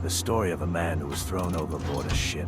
The story of a man who was thrown overboard a ship,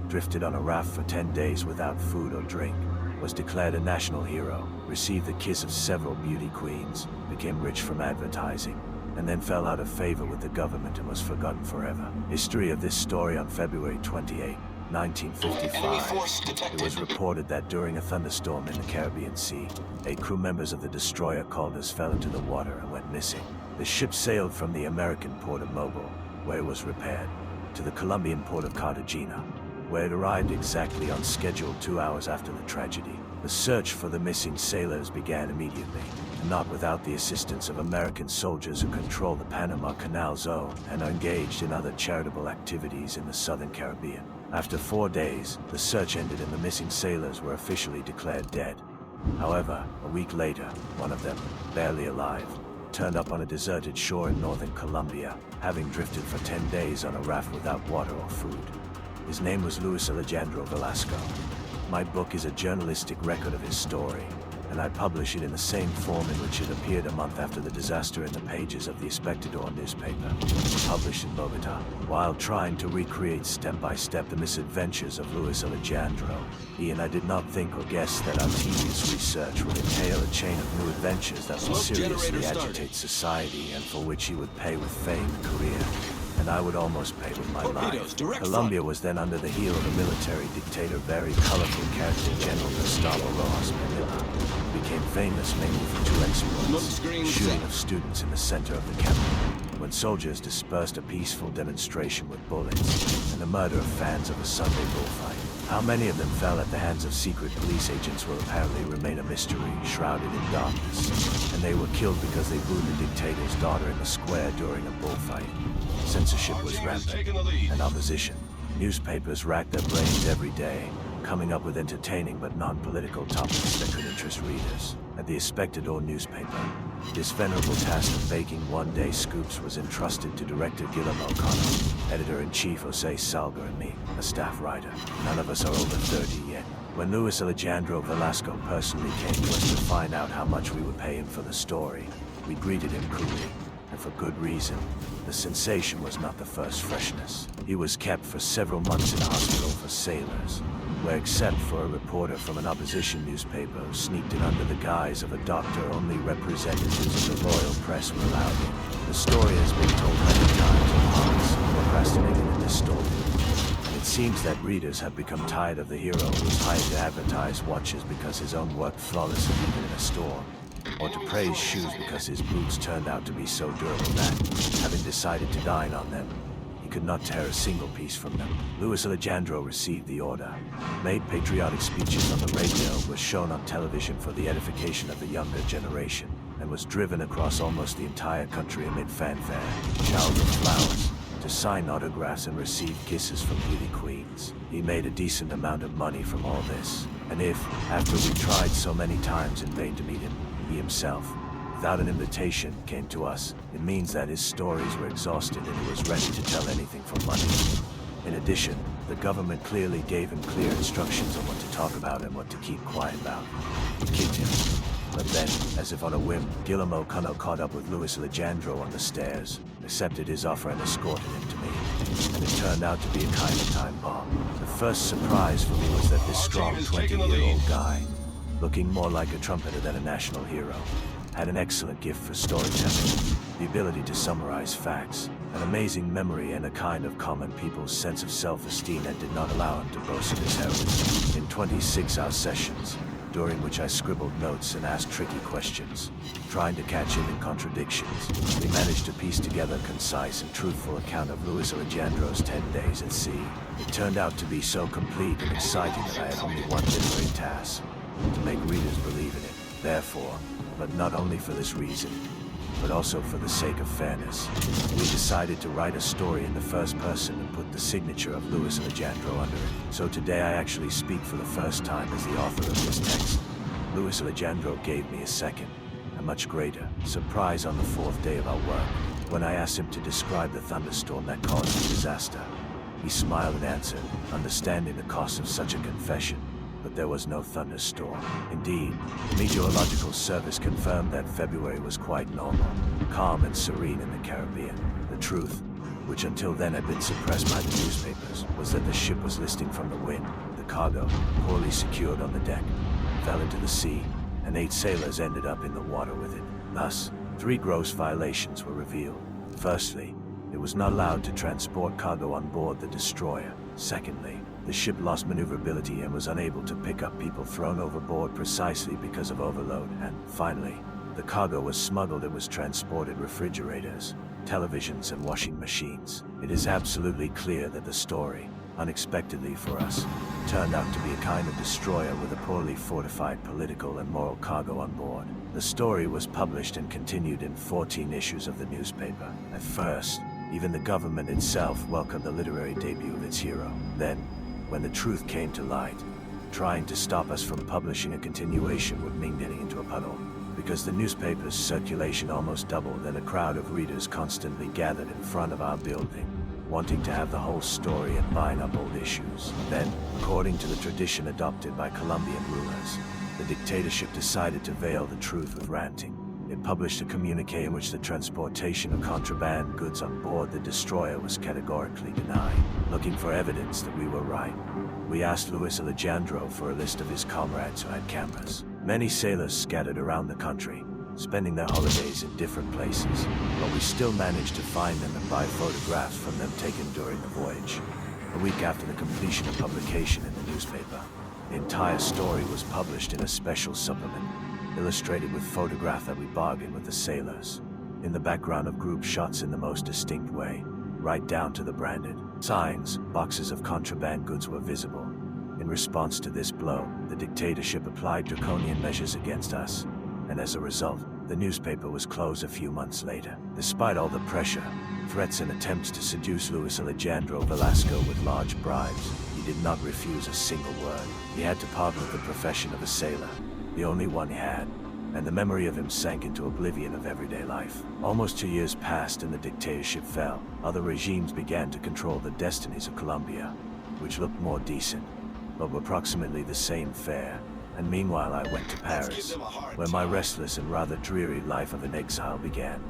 drifted on a raft for 10 days without food or drink, was declared a national hero, received the kiss of several beauty queens, became rich from advertising, and then fell out of favor with the government and was forgotten forever. History of this story on February 28, 1955. It was reported that during a thunderstorm in the Caribbean Sea, 8 crew members of the destroyer Caldas fell into the water and went missing. The ship sailed from the American port of Mobile, where it was repaired, to the Colombian port of Cartagena, where it arrived exactly on schedule 2 hours after the tragedy. The search for the missing sailors began immediately, and not without the assistance of American soldiers who control the Panama Canal Zone and are engaged in other charitable activities in the southern Caribbean. After 4 days, the search ended and the missing sailors were officially declared dead. However, a week later, one of them, barely alive, turned up on a deserted shore in northern Colombia, having drifted for 10 days on a raft without water or food. His name was Luis Alejandro Velasco. My book is a journalistic record of his story, and I publish it in the same form in which it appeared a month after the disaster in the pages of the Espectador newspaper, published in Bogota. While trying to recreate step-by-step the misadventures of Luis Alejandro, he and I did not think or guess that our tedious research would entail a chain of new adventures that would seriously agitate society and for which he would pay with fame and career. And I would almost pay with my life. Colombia was then under the heel of a military dictator, very colorful character, General Gustavo Rojas Pinilla, who became famous mainly for 2 exploits: shooting of students in the center of the capital, when soldiers dispersed a peaceful demonstration with bullets, and the murder of fans of a Sunday bullfight. How many of them fell at the hands of secret police agents will apparently remain a mystery, shrouded in darkness. And they were killed because they booed the dictator's daughter in the square during a bullfight. Censorship was rampant, and opposition. Newspapers racked their brains every day, coming up with entertaining but non-political topics that could interest readers. At the Espectador newspaper, this venerable task of baking one-day scoops was entrusted to director Guillermo Cano, editor-in-chief Jose Salga, and me, a staff writer. None of us are over 30 yet. When Luis Alejandro Velasco personally came to us to find out how much we would pay him for the story, we greeted him coolly, and for good reason. The sensation was not the first freshness. He was kept for several months in a hospital for sailors, where except for a reporter from an opposition newspaper who sneaked in under the guise of a doctor, only representatives of the royal press were allowed in. The story has been told many times in parts, procrastinated and distorted. And it seems that readers have become tired of the hero who was hired to advertise watches because his own worked flawlessly even in a storm, or to praise shoes because his boots turned out to be so durable that, having decided to dine on them, he could not tear a single piece from them. Luis Alejandro received the order, made patriotic speeches on the radio, was shown on television for the edification of the younger generation, and was driven across almost the entire country amid fanfare, showers of flowers, to sign autographs and receive kisses from beauty queens. He made a decent amount of money from all this, and if, after we tried so many times in vain to meet him, he himself, without an invitation, came to us, it means that his stories were exhausted and he was ready to tell anything for money. In addition, the government clearly gave him clear instructions on what to talk about and what to keep quiet about. We kicked him. But then, as if on a whim, Guillermo Cano caught up with Luis Alejandro on the stairs, accepted his offer and escorted him to me. And it turned out to be a kind of time bomb. The first surprise for me was that this strong 20-year-old guy, looking more like a trumpeter than a national hero, had an excellent gift for storytelling, the ability to summarize facts, an amazing memory, and a kind of common people's sense of self-esteem that did not allow him to boast of his heroism. In 26-hour sessions, during which I scribbled notes and asked tricky questions, trying to catch him in contradictions, we managed to piece together a concise and truthful account of Luis Alejandro's 10 days at sea. It turned out to be so complete and exciting that I had only one literary task: to make readers believe in it. Therefore, but not only for this reason, but also for the sake of fairness, we decided to write a story in the first person and put the signature of Luis Alejandro under it. So today I actually speak for the first time as the author of this text. Luis Alejandro gave me a second, a much greater, surprise on the 4th day of our work, when I asked him to describe the thunderstorm that caused the disaster. He smiled and answered, understanding the cost of such a confession. But there was no thunderstorm. Indeed, the Meteorological Service confirmed that February was quite normal, calm and serene in the Caribbean. The truth, which until then had been suppressed by the newspapers, was that the ship was listing from the wind. The cargo, poorly secured on the deck, fell into the sea, and 8 sailors ended up in the water with it. Thus, 3 gross violations were revealed. Firstly, it was not allowed to transport cargo on board the destroyer. Secondly, the ship lost maneuverability and was unable to pick up people thrown overboard precisely because of overload. And finally, the cargo was smuggled and was transported refrigerators, televisions, and washing machines. It is absolutely clear that the story, unexpectedly for us, turned out to be a kind of destroyer with a poorly fortified political and moral cargo on board. The story was published and continued in 14 issues of the newspaper. At first, even the government itself welcomed the literary debut of its hero. Then, when the truth came to light, trying to stop us from publishing a continuation would mean getting into a puddle. Because the newspaper's circulation almost doubled and a crowd of readers constantly gathered in front of our building, wanting to have the whole story and buying up old issues. Then, according to the tradition adopted by Colombian rulers, the dictatorship decided to veil the truth with ranting. It published a communique in which the transportation of contraband goods on board the destroyer was categorically denied. Looking for evidence that we were right, we asked Luis Alejandro for a list of his comrades who had cameras. Many sailors scattered around the country, spending their holidays in different places, but we still managed to find them and buy photographs from them taken during the voyage. A week after the completion of publication in the newspaper, the entire story was published in a special supplement, illustrated with photographs that we bargained with the sailors. In the background of group shots in the most distinct way, right down to the branded signs, boxes of contraband goods were visible. In response to this blow, the dictatorship applied draconian measures against us, and as a result, the newspaper was closed a few months later. Despite all the pressure, threats, and attempts to seduce Luis Alejandro Velasco with large bribes, he did not refuse a single word. He had to part with the profession of a sailor, the only one he had, and the memory of him sank into oblivion of everyday life. Almost 2 years passed and the dictatorship fell. Other regimes began to control the destinies of Colombia, which looked more decent, but were approximately the same fare. And meanwhile I went to Paris, where my restless and rather dreary life of an exile began.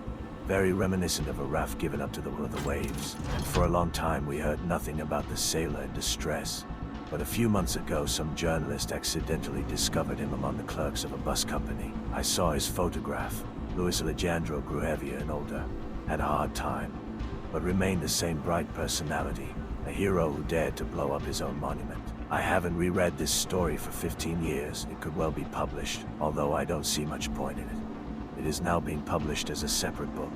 Very reminiscent of a raft given up to the will of the waves. And for a long time we heard nothing about the sailor in distress. But a few months ago some journalist accidentally discovered him among the clerks of a bus company. I saw his photograph. Luis Alejandro grew heavier and older, had a hard time, but remained the same bright personality, a hero who dared to blow up his own monument. I haven't reread this story for 15 years. It could well be published, although I don't see much point in it. It is now being published as a separate book,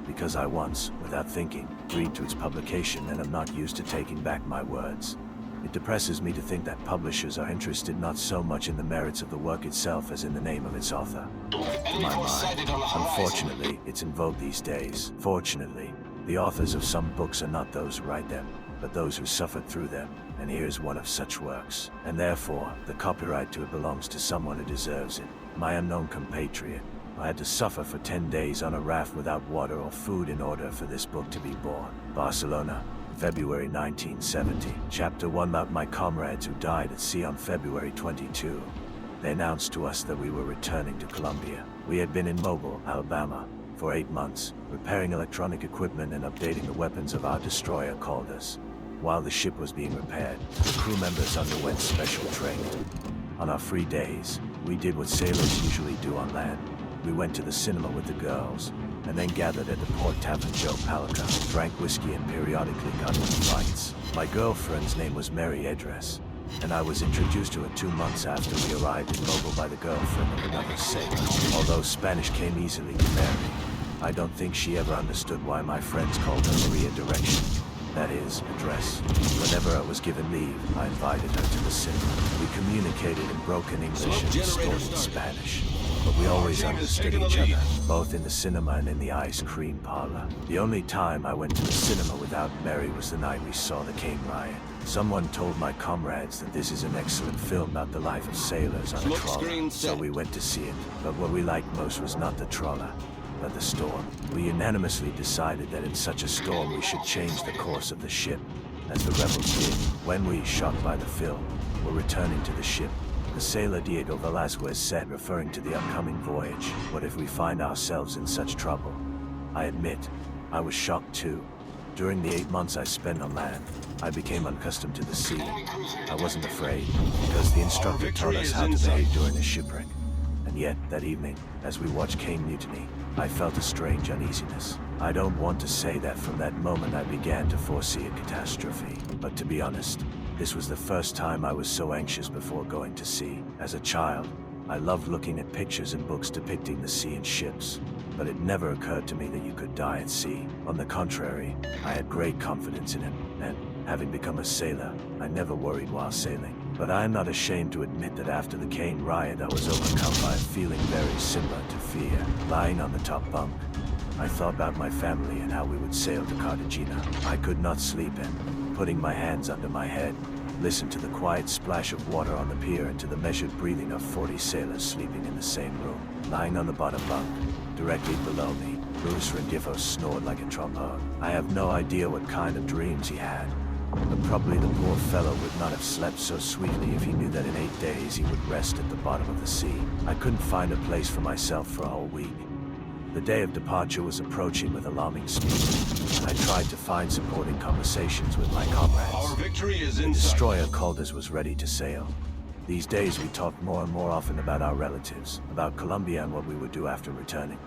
because I once, without thinking, agreed to its publication and am not used to taking back my words. It depresses me to think that publishers are interested not so much in the merits of the work itself as in the name of its author. To my mind, unfortunately, it's in vogue these days. Fortunately, the authors of some books are not those who write them, but those who suffered through them, and here's one of such works. And therefore, the copyright to it belongs to someone who deserves it. My unknown compatriot. I had to suffer for 10 days on a raft without water or food in order for this book to be born. Barcelona, February 1970. Chapter 1 about my comrades who died at sea on February 22. They announced to us that we were returning to Colombia. We had been in Mobile, Alabama, for 8 months, repairing electronic equipment and updating the weapons of our destroyer called us. While the ship was being repaired, the crew members underwent special training. On our free days, we did what sailors usually do on land. We went to the cinema with the girls, and then gathered at the Port Tavern Joe Palica, drank whiskey and periodically got into fights. My girlfriend's name was Mary Edress, and I was introduced to her 2 months after we arrived in Mobile by the girlfriend of another sailor. Although Spanish came easily to Mary, I don't think she ever understood why my friends called her Maria Direction. That is, address. Whenever I was given leave, I invited her to the cinema. We communicated in broken English and distorted Spanish, but we always understood each other, both in the cinema and in the ice cream parlor. The only time I went to the cinema without Mary was the night we saw the Cane Riot. Someone told my comrades that this is an excellent film about the life of sailors on a trawler, so we went to see it. But what we liked most was not the trawler, but the storm. We unanimously decided that in such a storm we should change the course of the ship, as the rebels did. When we, shocked by the film, were returning to the ship, the sailor Diego Velázquez said, referring to the upcoming voyage, "What if we find ourselves in such trouble?" I admit, I was shocked too. During the 8 months I spent on land, I became accustomed to the sea. I wasn't afraid, because the instructor taught us how to behave during a shipwreck. And yet, that evening, as we watched Kane mutiny, I felt a strange uneasiness. I don't want to say that from that moment I began to foresee a catastrophe, but to be honest, this was the first time I was so anxious before going to sea. As a child, I loved looking at pictures and books depicting the sea and ships, but it never occurred to me that you could die at sea. On the contrary, I had great confidence in it, and, having become a sailor, I never worried while sailing. But I am not ashamed to admit that after the Kane riot I was overcome by a feeling very similar to fear. Lying on the top bunk, I thought about my family and how we would sail to Cartagena. I could not sleep and, putting my hands under my head, listened to the quiet splash of water on the pier and to the measured breathing of 40 sailors sleeping in the same room. Lying on the bottom bunk, directly below me, Bruce Rendifo snored like a trombone. I have no idea what kind of dreams he had, but probably the poor fellow would not have slept so sweetly if he knew that in 8 days he would rest at the bottom of the sea. I couldn't find a place for myself for a whole week. The day of departure was approaching with alarming speed, and I tried to find supporting conversations with my comrades. Our victory is in The sight. destroyer Caldas was ready to sail. These days we talked more and more often about our relatives, about Colombia and what we would do after returning.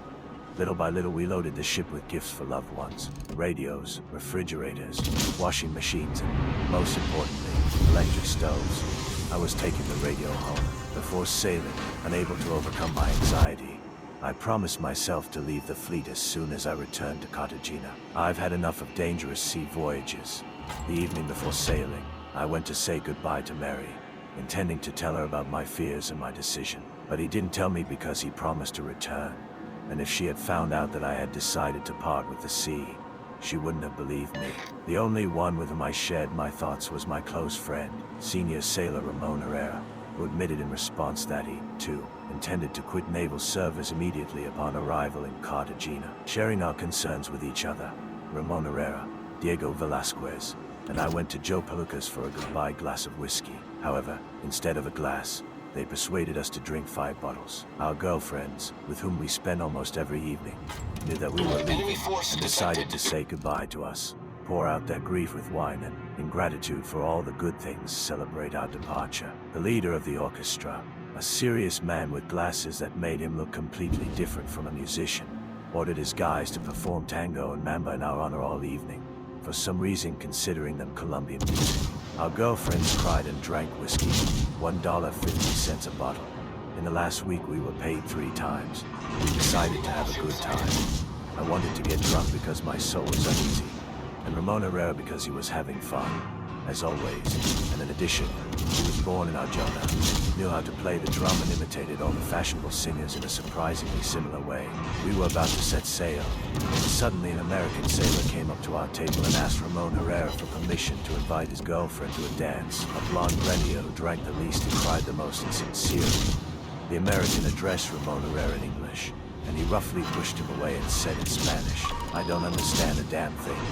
Little by little we loaded the ship with gifts for loved ones. Radios, refrigerators, washing machines, and, most importantly, electric stoves. I was taking the radio home. Before sailing, unable to overcome my anxiety, I promised myself to leave the fleet as soon as I returned to Cartagena. I've had enough of dangerous sea voyages. The evening before sailing, I went to say goodbye to Mary, intending to tell her about my fears and my decision. But he didn't tell me because he promised to return. And if she had found out that I had decided to part with the sea, she wouldn't have believed me. The only one with whom I shared my thoughts was my close friend, senior sailor Ramon Herrera, who admitted in response that he, too, intended to quit naval service immediately upon arrival in Cartagena. Sharing our concerns with each other, Ramon Herrera, Diego Velasquez, and I went to Joe Pelucas for a goodbye glass of whiskey. However, instead of a glass, they persuaded us to drink 5 bottles. Our girlfriends, with whom we spent almost every evening, knew that we were leaving and decided to say goodbye to us, pour out their grief with wine, and, in gratitude for all the good things, celebrate our departure. The leader of the orchestra, a serious man with glasses that made him look completely different from a musician, ordered his guys to perform tango and mamba in our honor all evening, for some reason considering them Colombian music. Our girlfriends cried and drank whiskey, $1.50 a bottle. In the last week we were paid 3 times. We decided to have a good time. I wanted to get drunk because my soul was uneasy, and Ramon Herrera because he was having fun, as always. And in addition, he was born in Arjona, knew how to play the drum and imitated all the fashionable singers in a surprisingly similar way. We were about to set sail, when suddenly an American sailor came up to our table and asked Ramon Herrera for permission to invite his girlfriend to a dance. A blonde grandier who drank the least and cried the most insincerely. The American addressed Ramon Herrera in English, and he roughly pushed him away and said in Spanish, "I don't understand a damn thing."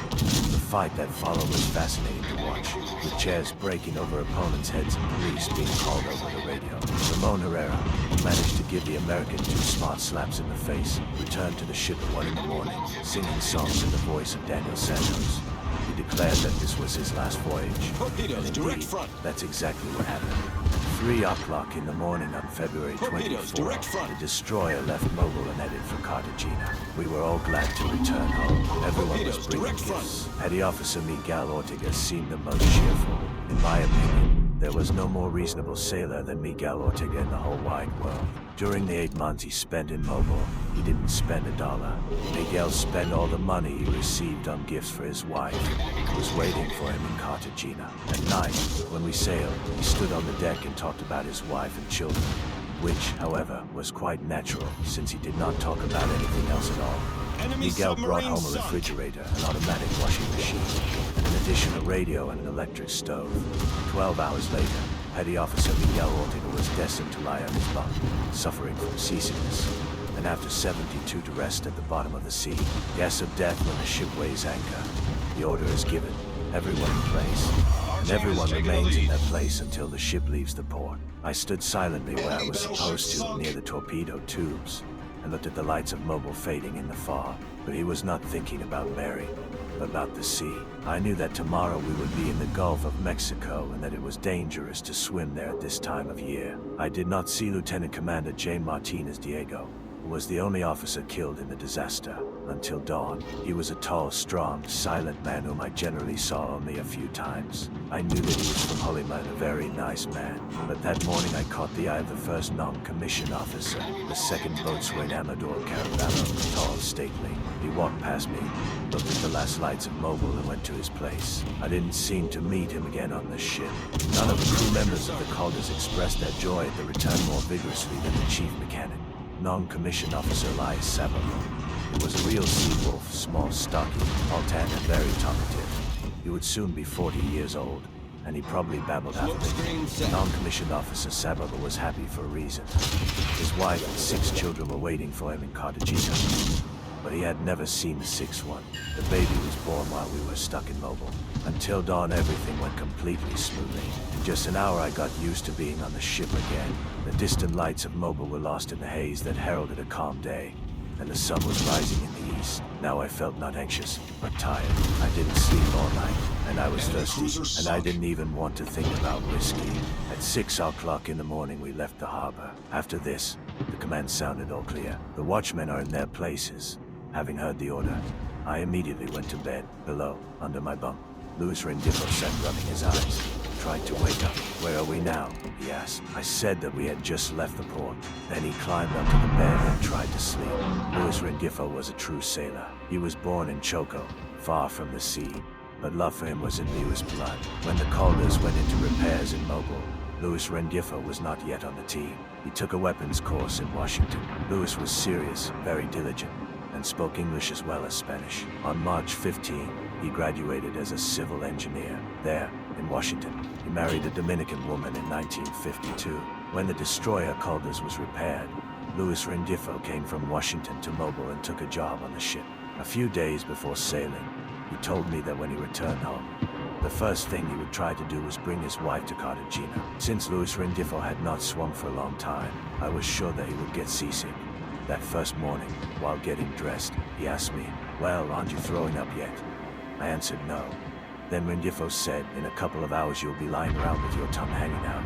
The fight that followed was fascinating to watch, with chairs breaking over opponents' heads and police being called over the radio. Ramon Herrera, who managed to give the American 2 smart slaps in the face, returned to the ship at 1 in the morning, singing songs in the voice of Daniel Santos. He declared that this was his last voyage. Torpedoes, And direct indeed, front. that's exactly what happened. 3 o'clock in the morning on February Torpedoes, 24, direct front. the destroyer left Mobil and headed for Cartagena. We were all glad to return home. Everyone was Torpedoes, bringing direct front. gifts. Petty Officer Miguel Ortega seemed the most cheerful. In my opinion, there was no more reasonable sailor than Miguel Ortega in the whole wide world. During the 8 months he spent in Mobil, he didn't spend a dollar. Miguel spent all the money he received on gifts for his wife, who was waiting for him in Cartagena. At night, when we sailed, he stood on the deck and talked about his wife and children, which, however, was quite natural, since he did not talk about anything else at all. Enemy Miguel brought submarine home a sunk. refrigerator, an automatic washing machine, and in addition a radio and an electric stove. 12 hours later, Petty Officer Miguel Ortega was destined to lie on his bunk, suffering from seasickness, and after 72 to rest at the bottom of the sea. Guess of death when the ship weighs anchor. The order is given, everyone in place, and everyone remains in that place until the ship leaves the port. I stood silently where I was supposed to, near the torpedo tubes, and looked at the lights of Mobil fading in the fog, but he was not thinking about Mary. about the sea. I knew that tomorrow we would be in the Gulf of Mexico and that it was dangerous to swim there at this time of year. I did not see Lieutenant Commander J. Martinez Diego, who was the only officer killed in the disaster, until dawn. He was a tall, strong, silent man whom I generally saw only a few times. I knew that he was from Holima and a very nice man, but that morning I caught the eye of the first non-commissioned officer, the second boatswain Amador Caraballo, tall, stately. He walked past me, looked at the last lights of Mobile and went to his place. I didn't seem to meet him again on the ship. None of the crew members of the Caldas expressed their joy at the return more vigorously than the chief mechanic, non-commissioned officer Elias Sabalo. He was a real sea wolf, small, stocky, all-tan, and very talkative. He would soon be 40 years old, and he probably babbled half of it. Non-commissioned officer Sabalo was happy for a reason. His wife and 6 children were waiting for him in Cartagena, but he had never seen the 6th one. The baby was born while we were stuck in Mobile. Until dawn, everything went completely smoothly. In just an hour, I got used to being on the ship again. The distant lights of Mobile were lost in the haze that heralded a calm day, and the sun was rising in the east. Now I felt not anxious, but tired. I didn't sleep all night, and I was thirsty, and I didn't even want to think about whiskey. At 6 o'clock in the morning, we left the harbor. After this, the command sounded all clear. The watchmen are in their places. Having heard the order, I immediately went to bed. Below, under my bunk, Luis Rendifo sat rubbing his eyes, tried to wake up. "Where are we now?" he asked. I said that we had just left the port. Then he climbed up to the bed and tried to sleep. Luis Rendifo was a true sailor. He was born in Choco, far from the sea, but love for him was in Luis' blood. When the Caldas went into repairs in Mobile, Luis Rendifo was not yet on the team. He took a weapons course in Washington. Luis was serious, very diligent, and spoke English as well as Spanish. On March 15, he graduated as a civil engineer. There, in Washington, he married a Dominican woman in 1952. When the destroyer Caldas was repaired, Luis Rendifo came from Washington to Mobile and took a job on the ship. A few days before sailing, he told me that when he returned home, the first thing he would try to do was bring his wife to Cartagena. Since Luis Rendifo had not swum for a long time, I was sure that he would get seasick. That first morning, while getting dressed, he asked me, "Well, aren't you throwing up yet?" I answered no. Then Rendifo said, "In a couple of hours you'll be lying around with your tongue hanging out.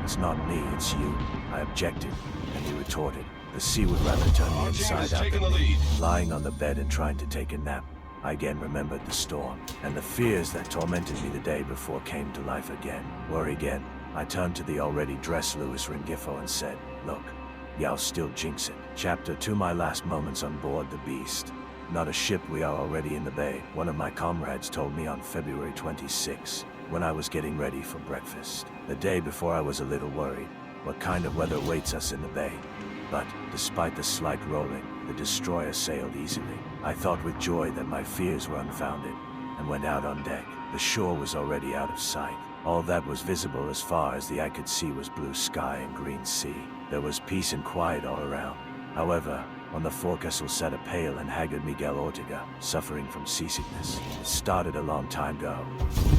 It's not me, it's you." I objected, and he retorted, "The sea would rather turn me inside out than me." Lying on the bed and trying to take a nap, I again remembered the storm, and the fears that tormented me the day before came to life again. Worry again, I turned to the already dressed Luis Rendifo and said, "Look, y'all still jinx it." Chapter 2: My last moments on board the Beast. Not a ship, we are already in the bay. One of my comrades told me on February 26, when I was getting ready for breakfast. The day before I was a little worried. What kind of weather waits us in the bay? But, despite the slight rolling, the destroyer sailed easily. I thought with joy that my fears were unfounded, and went out on deck. The shore was already out of sight. All that was visible as far as the eye could see was blue sky and green sea. There was peace and quiet all around. However, on the forecastle sat a pale and haggard Miguel Ortega, suffering from seasickness. It started a long time ago,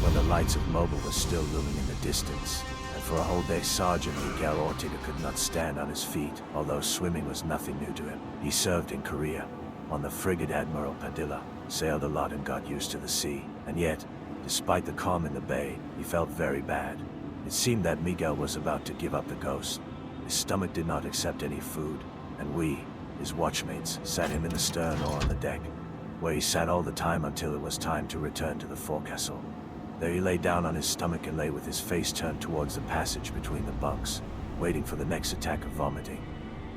when the lights of Mobile were still looming in the distance, and for a whole day Sergeant Miguel Ortega could not stand on his feet, although swimming was nothing new to him. He served in Korea, on the frigate Admiral Padilla, sailed a lot and got used to the sea, and yet, despite the calm in the bay, he felt very bad. It seemed that Miguel was about to give up the ghost. His stomach did not accept any food, and we, his watchmates, sat him in the stern or on the deck, where he sat all the time until it was time to return to the forecastle. There he lay down on his stomach and lay with his face turned towards the passage between the bunks, waiting for the next attack of vomiting.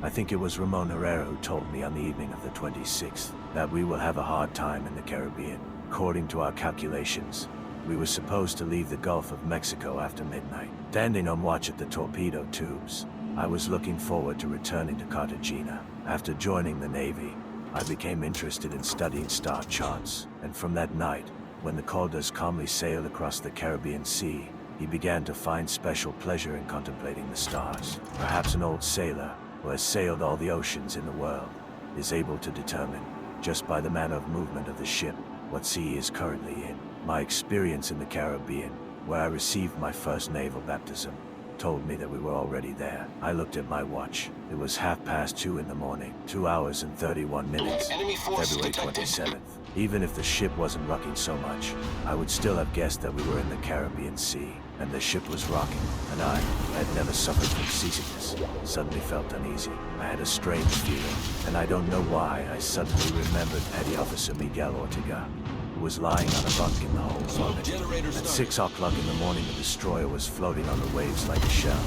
I think it was Ramon Herrera who told me on the evening of the 26th that we will have a hard time in the Caribbean. According to our calculations, we were supposed to leave the Gulf of Mexico after midnight. Standing on watch at the torpedo tubes, I was looking forward to returning to Cartagena. After joining the Navy, I became interested in studying star charts, and from that night, when the Caldas calmly sailed across the Caribbean Sea, he began to find special pleasure in contemplating the stars. Perhaps an old sailor, who has sailed all the oceans in the world, is able to determine, just by the manner of movement of the ship, what sea he is currently in. My experience in the Caribbean, where I received my first naval baptism, told me that we were already there. I looked at my watch. It was 2:30 in the morning, 2 hours and 31 minutes, February 27th. Even if the ship wasn't rocking so much, I would still have guessed that we were in the Caribbean Sea, and the ship was rocking, and I had never suffered from seasickness. Suddenly felt uneasy. I had a strange feeling, and I don't know why I suddenly remembered Petty Officer Miguel Ortega, who was lying on a bunk in the hold vomit. At 6 o'clock in the morning, the destroyer was floating on the waves like a shell.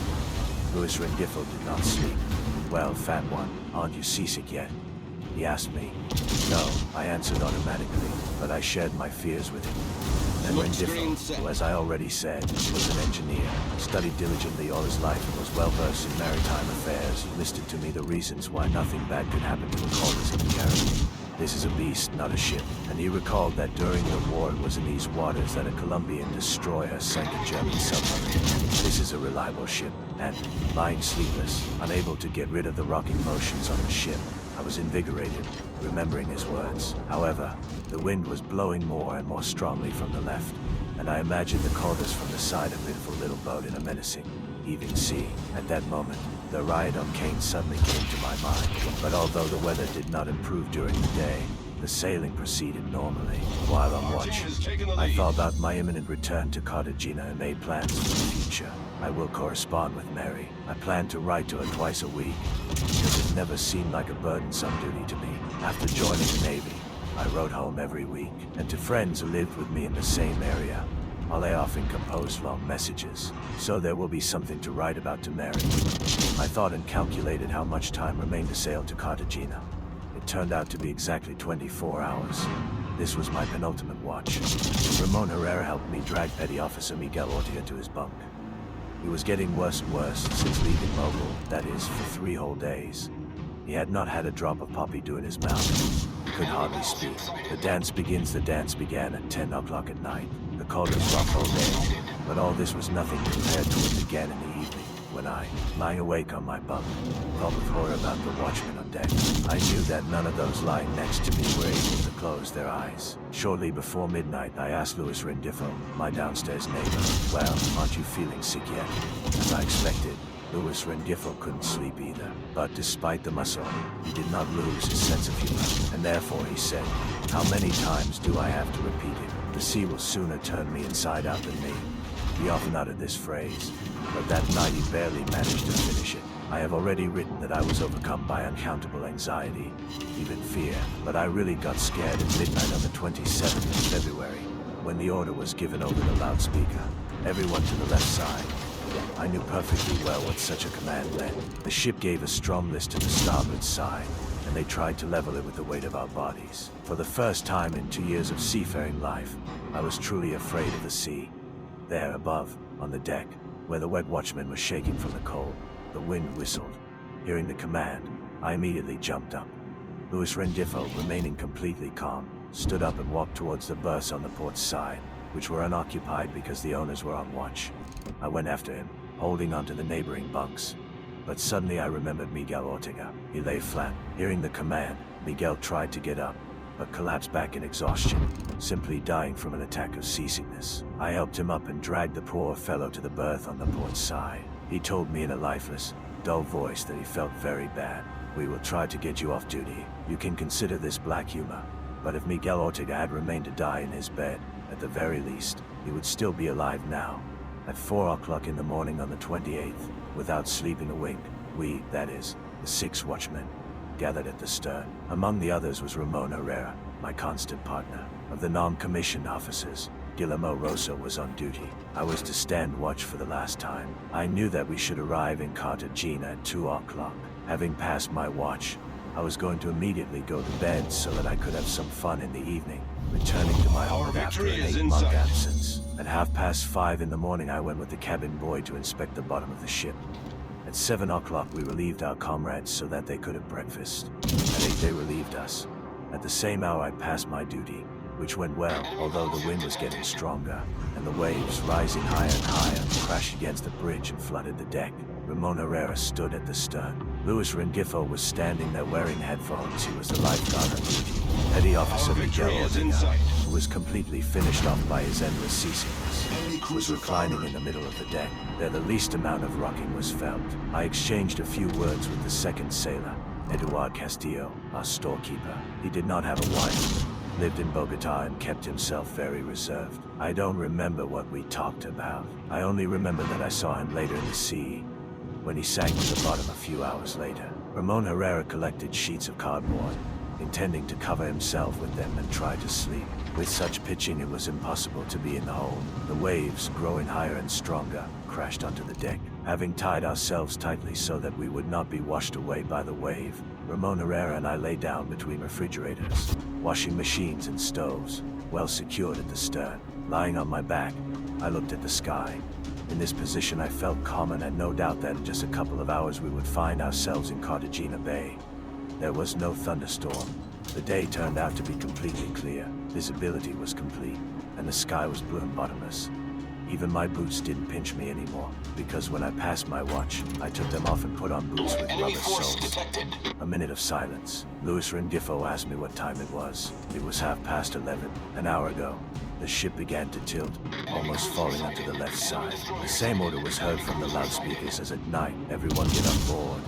Luis Rendifo did not sleep. "Well, fat one, aren't you seasick yet?" He asked me. No, I answered automatically, but I shared my fears with him. And Rendifo, who, as I already said, was an engineer, studied diligently all his life and was well-versed in maritime affairs, listed to me the reasons why nothing bad could happen to the callers of the Caribbean. This is a beast, not a ship, and he recalled that during the war it was in these waters that a Colombian destroyer sank a German submarine. This is a reliable ship, and, lying sleepless, unable to get rid of the rocking motions on the ship, I was invigorated, remembering his words. However, the wind was blowing more and more strongly from the left, and I imagined the corders from the side of a pitiful little boat in a menacing, heaving sea. At that moment, the riot on Kane suddenly came to my mind, but although the weather did not improve during the day, the sailing proceeded normally. While on watch, I thought about my imminent return to Cartagena and made plans for the future. I will correspond with Mary. I plan to write to her twice a week, because it never seemed like a burdensome duty to me. After joining the Navy, I wrote home every week, and to friends who lived with me in the same area, I often composed long messages, so there will be something to write about to Mary. I thought and calculated how much time remained to sail to Cartagena. It turned out to be exactly 24 hours. This was my penultimate watch. Ramon Herrera helped me drag Petty Officer Miguel Ortega to his bunk. He was getting worse and worse since leaving Mobil, that is, for 3 whole days. He had not had a drop of poppy dew in his mouth. He could hardly speak. The dance began at 10 o'clock at night. The calders rocked all day, but all this was nothing compared to what began in the evening, when I, lying awake on my bunk, thought with horror about the watchmen on deck. I knew that none of those lying next to me were able to close their eyes. Shortly before midnight, I asked Luis Rendifo, my downstairs neighbor, "Well, aren't you feeling sick yet?" As I expected, Luis Rendifo couldn't sleep either, but despite the muscle, he did not lose his sense of humor, and therefore he said, "How many times do I have to repeat it? The sea will sooner turn me inside out than me." He often uttered this phrase, but that night he barely managed to finish it. I have already written that I was overcome by uncountable anxiety, even fear, but I really got scared at midnight on the 27th of February, when the order was given over the loudspeaker. Everyone to the left side. I knew perfectly well what such a command meant. The ship gave a storm list to the starboard side, and they tried to level it with the weight of our bodies. For the first time in 2 years of seafaring life, I was truly afraid of the sea. There above, on the deck, where the wet watchman was shaking from the cold, the wind whistled. Hearing the command, I immediately jumped up. Luis Rendifo, remaining completely calm, stood up and walked towards the berths on the port side, which were unoccupied because the owners were on watch. I went after him, holding onto the neighboring bunks. But suddenly I remembered Miguel Ortega. He lay flat. Hearing the command, Miguel tried to get up, but collapsed back in exhaustion, simply dying from an attack of seasickness. I helped him up and dragged the poor fellow to the berth on the port side. He told me in a lifeless, dull voice that he felt very bad. "We will try to get you off duty. You can consider this black humor. But if Miguel Ortega had remained to die in his bed, at the very least, he would still be alive now." At 4 o'clock in the morning on the 28th, without sleeping a wink, we, that is, the 6 watchmen, gathered at the stern. Among the others was Ramon Herrera, my constant partner. Of the non-commissioned officers, Guillermo Rosso was on duty. I was to stand watch for the last time. I knew that we should arrive in Cartagena at 2 o'clock. Having passed my watch, I was going to immediately go to bed so that I could have some fun in the evening, returning to my home after an 8-month absence. At 5:30 in the morning, I went with the cabin boy to inspect the bottom of the ship. At 7 o'clock, we relieved our comrades so that they could have breakfast. At 8, they relieved us. At the same hour, I passed my duty, which went well, although the wind was getting stronger, and the waves, rising higher and higher, crashed against the bridge and flooded the deck. Ramon Herrera stood at the stern. Luis Rendifo was standing there wearing headphones. He was the lifeguard on duty. Petty Officer Miguel Ortega, who was completely finished off by his endless seasickness. was reclining in the middle of the deck. There the least amount of rocking was felt. I exchanged a few words with the second sailor, Eduard Castillo, our storekeeper. He did not have a wife, lived in Bogota and kept himself very reserved. I don't remember what we talked about. I only remember that I saw him later in the sea, when he sank to the bottom a few hours later. Ramon Herrera collected sheets of cardboard, intending to cover himself with them and try to sleep. With such pitching, it was impossible to be in the hold. The waves, growing higher and stronger, crashed onto the deck. Having tied ourselves tightly so that we would not be washed away by the wave, Ramon Herrera and I lay down between refrigerators, washing machines and stoves, well secured at the stern. Lying on my back, I looked at the sky. In this position, I felt calm and had no doubt that in just a couple of hours we would find ourselves in Cartagena Bay. There was no thunderstorm. The day turned out to be completely clear. Visibility was complete, and the sky was blue and bottomless. Even my boots didn't pinch me anymore, because when I passed my watch, I took them off and put on boots with rubber soles. A minute of silence. Luis Rengifo asked me what time it was. It was 11:30, an hour ago. The ship began to tilt, almost falling onto the left side. The same order was heard from the loudspeakers as at night. Everyone get on board.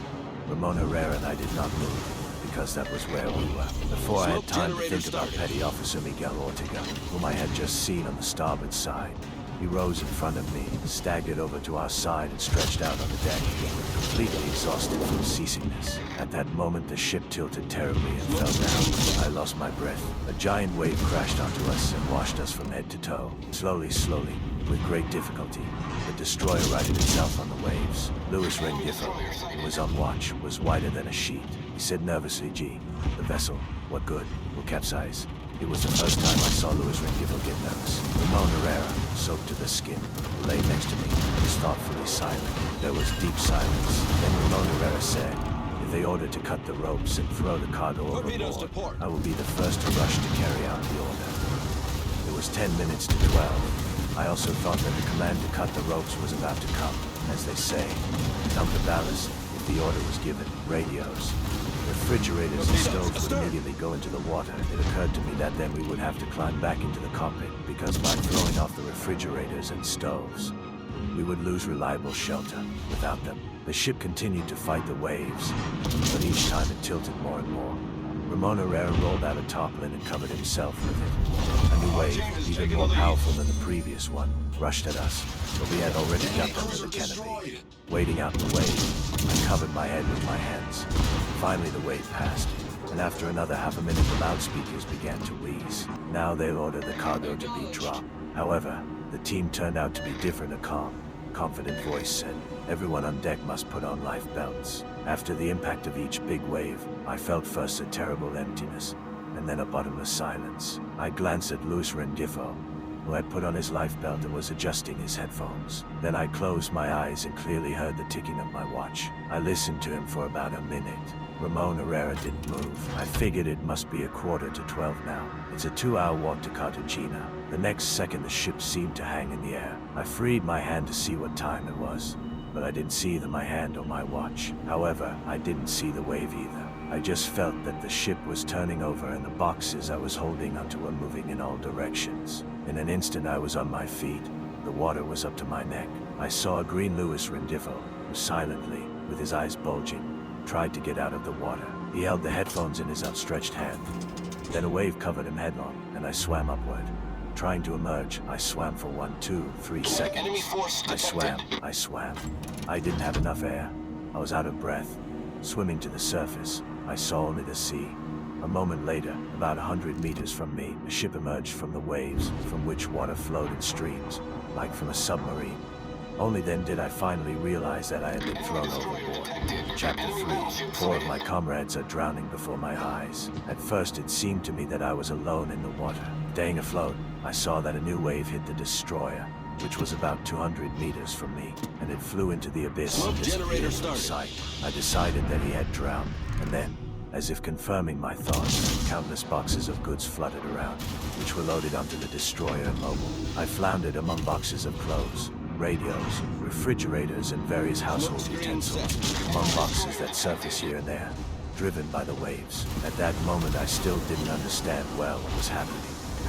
Ramon Herrera and I did not move, because that was where we were. Before I had time to think about Petty Officer Miguel Ortega, whom I had just seen on the starboard side. He rose in front of me, staggered over to our side and stretched out on the deck, completely exhausted from seasickness. At that moment, the ship tilted terribly and fell down. I lost my breath. A giant wave crashed onto us and washed us from head to toe. Slowly, with great difficulty, the destroyer righted itself on the waves. Luis Rengifo, who was on watch, was whiter than a sheet. He said nervously, "Gee, the vessel, what good? Will capsize." It was the first time I saw Luis Rengifo get nervous. Ramon Herrera, soaked to the skin, who lay next to me, was thoughtfully silent. There was deep silence. Then Ramon Herrera said, "If they order to cut the ropes and throw the cargo overboard, I will be the first to rush to carry out the order." It was 10 minutes to 12. I also thought that the command to cut the ropes was about to come. As they say, dump the ballast if the order was given. Radios, refrigerators and stoves would immediately go into the water. It occurred to me that then we would have to climb back into the cockpit, because by throwing off the refrigerators and stoves, we would lose reliable shelter. Without them, the ship continued to fight the waves, but each time it tilted more and more. Ramon Herrera rolled out a tarpaulin and covered himself with it. A new wave, even more powerful than the previous one, rushed at us, but we had already ducked under the canopy. Wading out the wave, I covered my head with my hands. Finally, the wave passed, and after another half a minute, the loudspeakers began to wheeze. Now they'll order the cargo to be dropped. However, the team turned out to be different. A calm, confident voice said, "Everyone on deck must put on life belts." After the impact of each big wave, I felt first a terrible emptiness, and then a bottomless silence. I glanced at Luis Rengifo, who had put on his life belt and was adjusting his headphones. Then I closed my eyes and clearly heard the ticking of my watch. I listened to him for about a minute. Ramon Herrera didn't move. I figured it must be 11:45 now. It's a 2-hour walk to Cartagena. The next second, the ship seemed to hang in the air. I freed my hand to see what time it was, but I didn't see either my hand or my watch. However, I didn't see the wave either. I just felt that the ship was turning over and the boxes I was holding onto were moving in all directions. In an instant, I was on my feet. The water was up to my neck. I saw a green Luis Rengifo, who silently, with his eyes bulging, tried to get out of the water. He held the headphones in his outstretched hand. Then a wave covered him headlong, and I swam upward. Trying to emerge, I swam for 1, 2, 3 seconds. I swam. I didn't have enough air. I was out of breath. Swimming to the surface, I saw only the sea. A moment later, about 100 meters from me, a ship emerged from the waves, from which water flowed in streams, like from a submarine. Only then did I finally realize that I had been thrown overboard. Chapter 3. 4 of my comrades are drowning before my eyes. At first, it seemed to me that I was alone in the water. Staying afloat, I saw that a new wave hit the destroyer, which was about 200 meters from me, and it flew into the abyss and disappeared from sight. I decided that he had drowned, and then, as if confirming my thoughts, countless boxes of goods fluttered around, which were loaded onto the destroyer mobile. I floundered among boxes of clothes, radios, refrigerators, and various household utensils, among boxes that surface here and there, driven by the waves. At that moment, I still didn't understand well what was happening.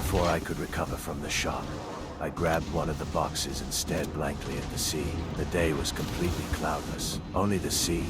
Before I could recover from the shock, I grabbed one of the boxes and stared blankly at the sea. The day was completely cloudless. Only the sea,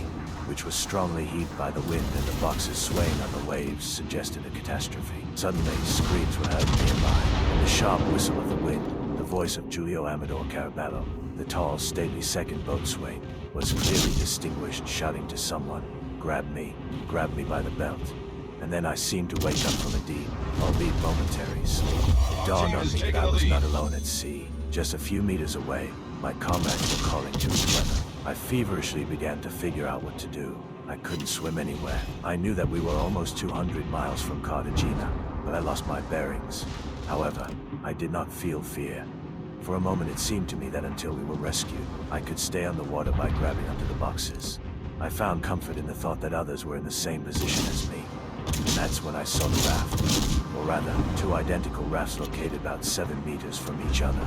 which was strongly heaved by the wind and the boxes swaying on the waves, suggested a catastrophe. Suddenly, screams were heard nearby, and the sharp whistle of the wind, the voice of Julio Amador Carabello, the tall, stately second boatswain, was clearly distinguished, shouting to someone, grab me by the belt." And then I seemed to wake up from a deep, albeit momentary sleep. It dawned on me that I was not alone at sea. Just a few meters away, my comrades were calling to each other. I feverishly began to figure out what to do. I couldn't swim anywhere. I knew that we were almost 200 miles from Cartagena, but I lost my bearings. However, I did not feel fear. For a moment it seemed to me that until we were rescued, I could stay on the water by grabbing onto the boxes. I found comfort in the thought that others were in the same position as me. And that's when I saw the raft, or rather, two identical rafts located about 7 meters from each other.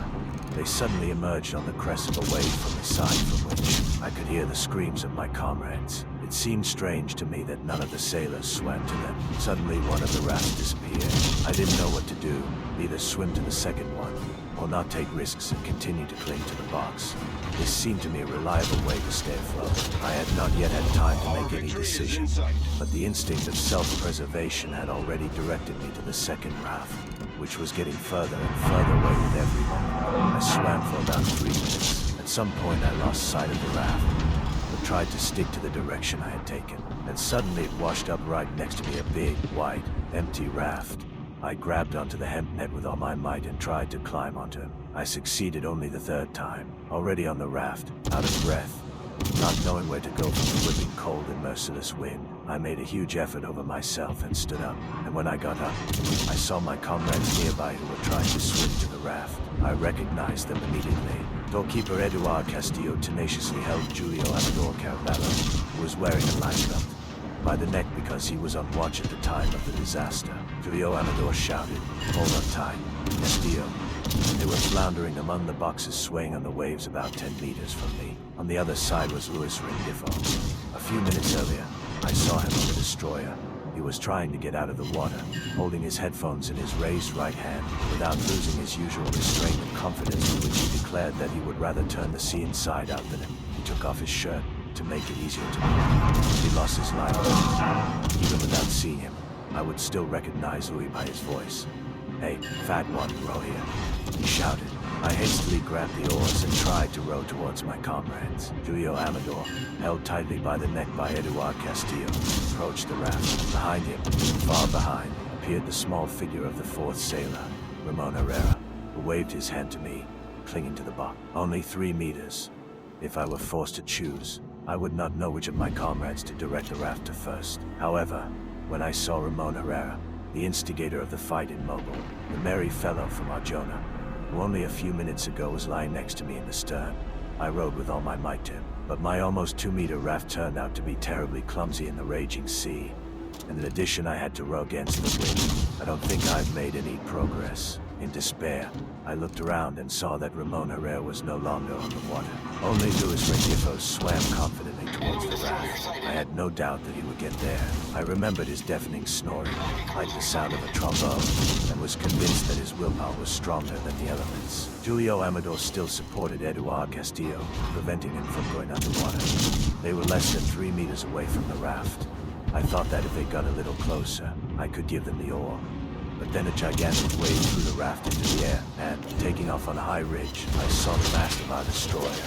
They suddenly emerged on the crest of a wave from the side from which I could hear the screams of my comrades. It seemed strange to me that none of the sailors swam to them. Suddenly one of the rafts disappeared. I didn't know what to do, either swim to the second one, or not take risks and continue to cling to the box. This seemed to me a reliable way to stay afloat. I had not yet had time to make any decision, but the instinct of self-preservation had already directed me to the second raft, which was getting further and further away with every moment. I swam for about 3 minutes. At some point I lost sight of the raft, but tried to stick to the direction I had taken. And suddenly it washed up right next to me, a big, white, empty raft. I grabbed onto the hemp net with all my might and tried to climb onto him. I succeeded only the third time. Already on the raft, out of breath, not knowing where to go from the whipping cold and merciless wind, I made a huge effort over myself and stood up. And when I got up, I saw my comrades nearby who were trying to swim to the raft. I recognized them immediately. Doorkeeper Eduard Castillo tenaciously held Julio Amador Carabello, who was wearing a life belt, by the neck because he was on watch at the time of the disaster. Julio Amador shouted, "Hold on tight, Castillo." They were floundering among the boxes swaying on the waves about 10 meters from me. On the other side was Luis Rengifo. A few minutes earlier, I saw him on the destroyer. He was trying to get out of the water, holding his headphones in his raised right hand, without losing his usual restraint and confidence with which he declared that he would rather turn the sea inside out than him. He took off his shirt to make it easier to move. He lost his life. Even without seeing him, I would still recognize Louis by his voice. "Hey, fat one, row here," he shouted. I hastily grabbed the oars and tried to row towards my comrades. Julio Amador, held tightly by the neck by Eduard Castillo, approached the raft. Behind him, far behind, appeared the small figure of the fourth sailor, Ramon Herrera, who waved his hand to me, clinging to the box. Only 3 meters. If I were forced to choose, I would not know which of my comrades to direct the raft to first. However, when I saw Ramon Herrera, the instigator of the fight in Mobile, the merry fellow from Arjona, who only a few minutes ago was lying next to me in the stern, I rowed with all my might to him. But my almost 2-meter raft turned out to be terribly clumsy in the raging sea, and in addition I had to row against the wind. I don't think I've made any progress. In despair, I looked around and saw that Ramon Herrera was no longer on the water. Only Luis Rengifo swam confidently towards the raft. I had no doubt that he would get there. I remembered his deafening snoring, like the sound of a trombone, and was convinced that his willpower was stronger than the elements. Julio Amador still supported Eduard Castillo, preventing him from going underwater. They were less than 3 meters away from the raft. I thought that if they got a little closer, I could give them the oar. But then a gigantic wave threw the raft into the air, and, taking off on a high ridge, I saw the mast of our destroyer.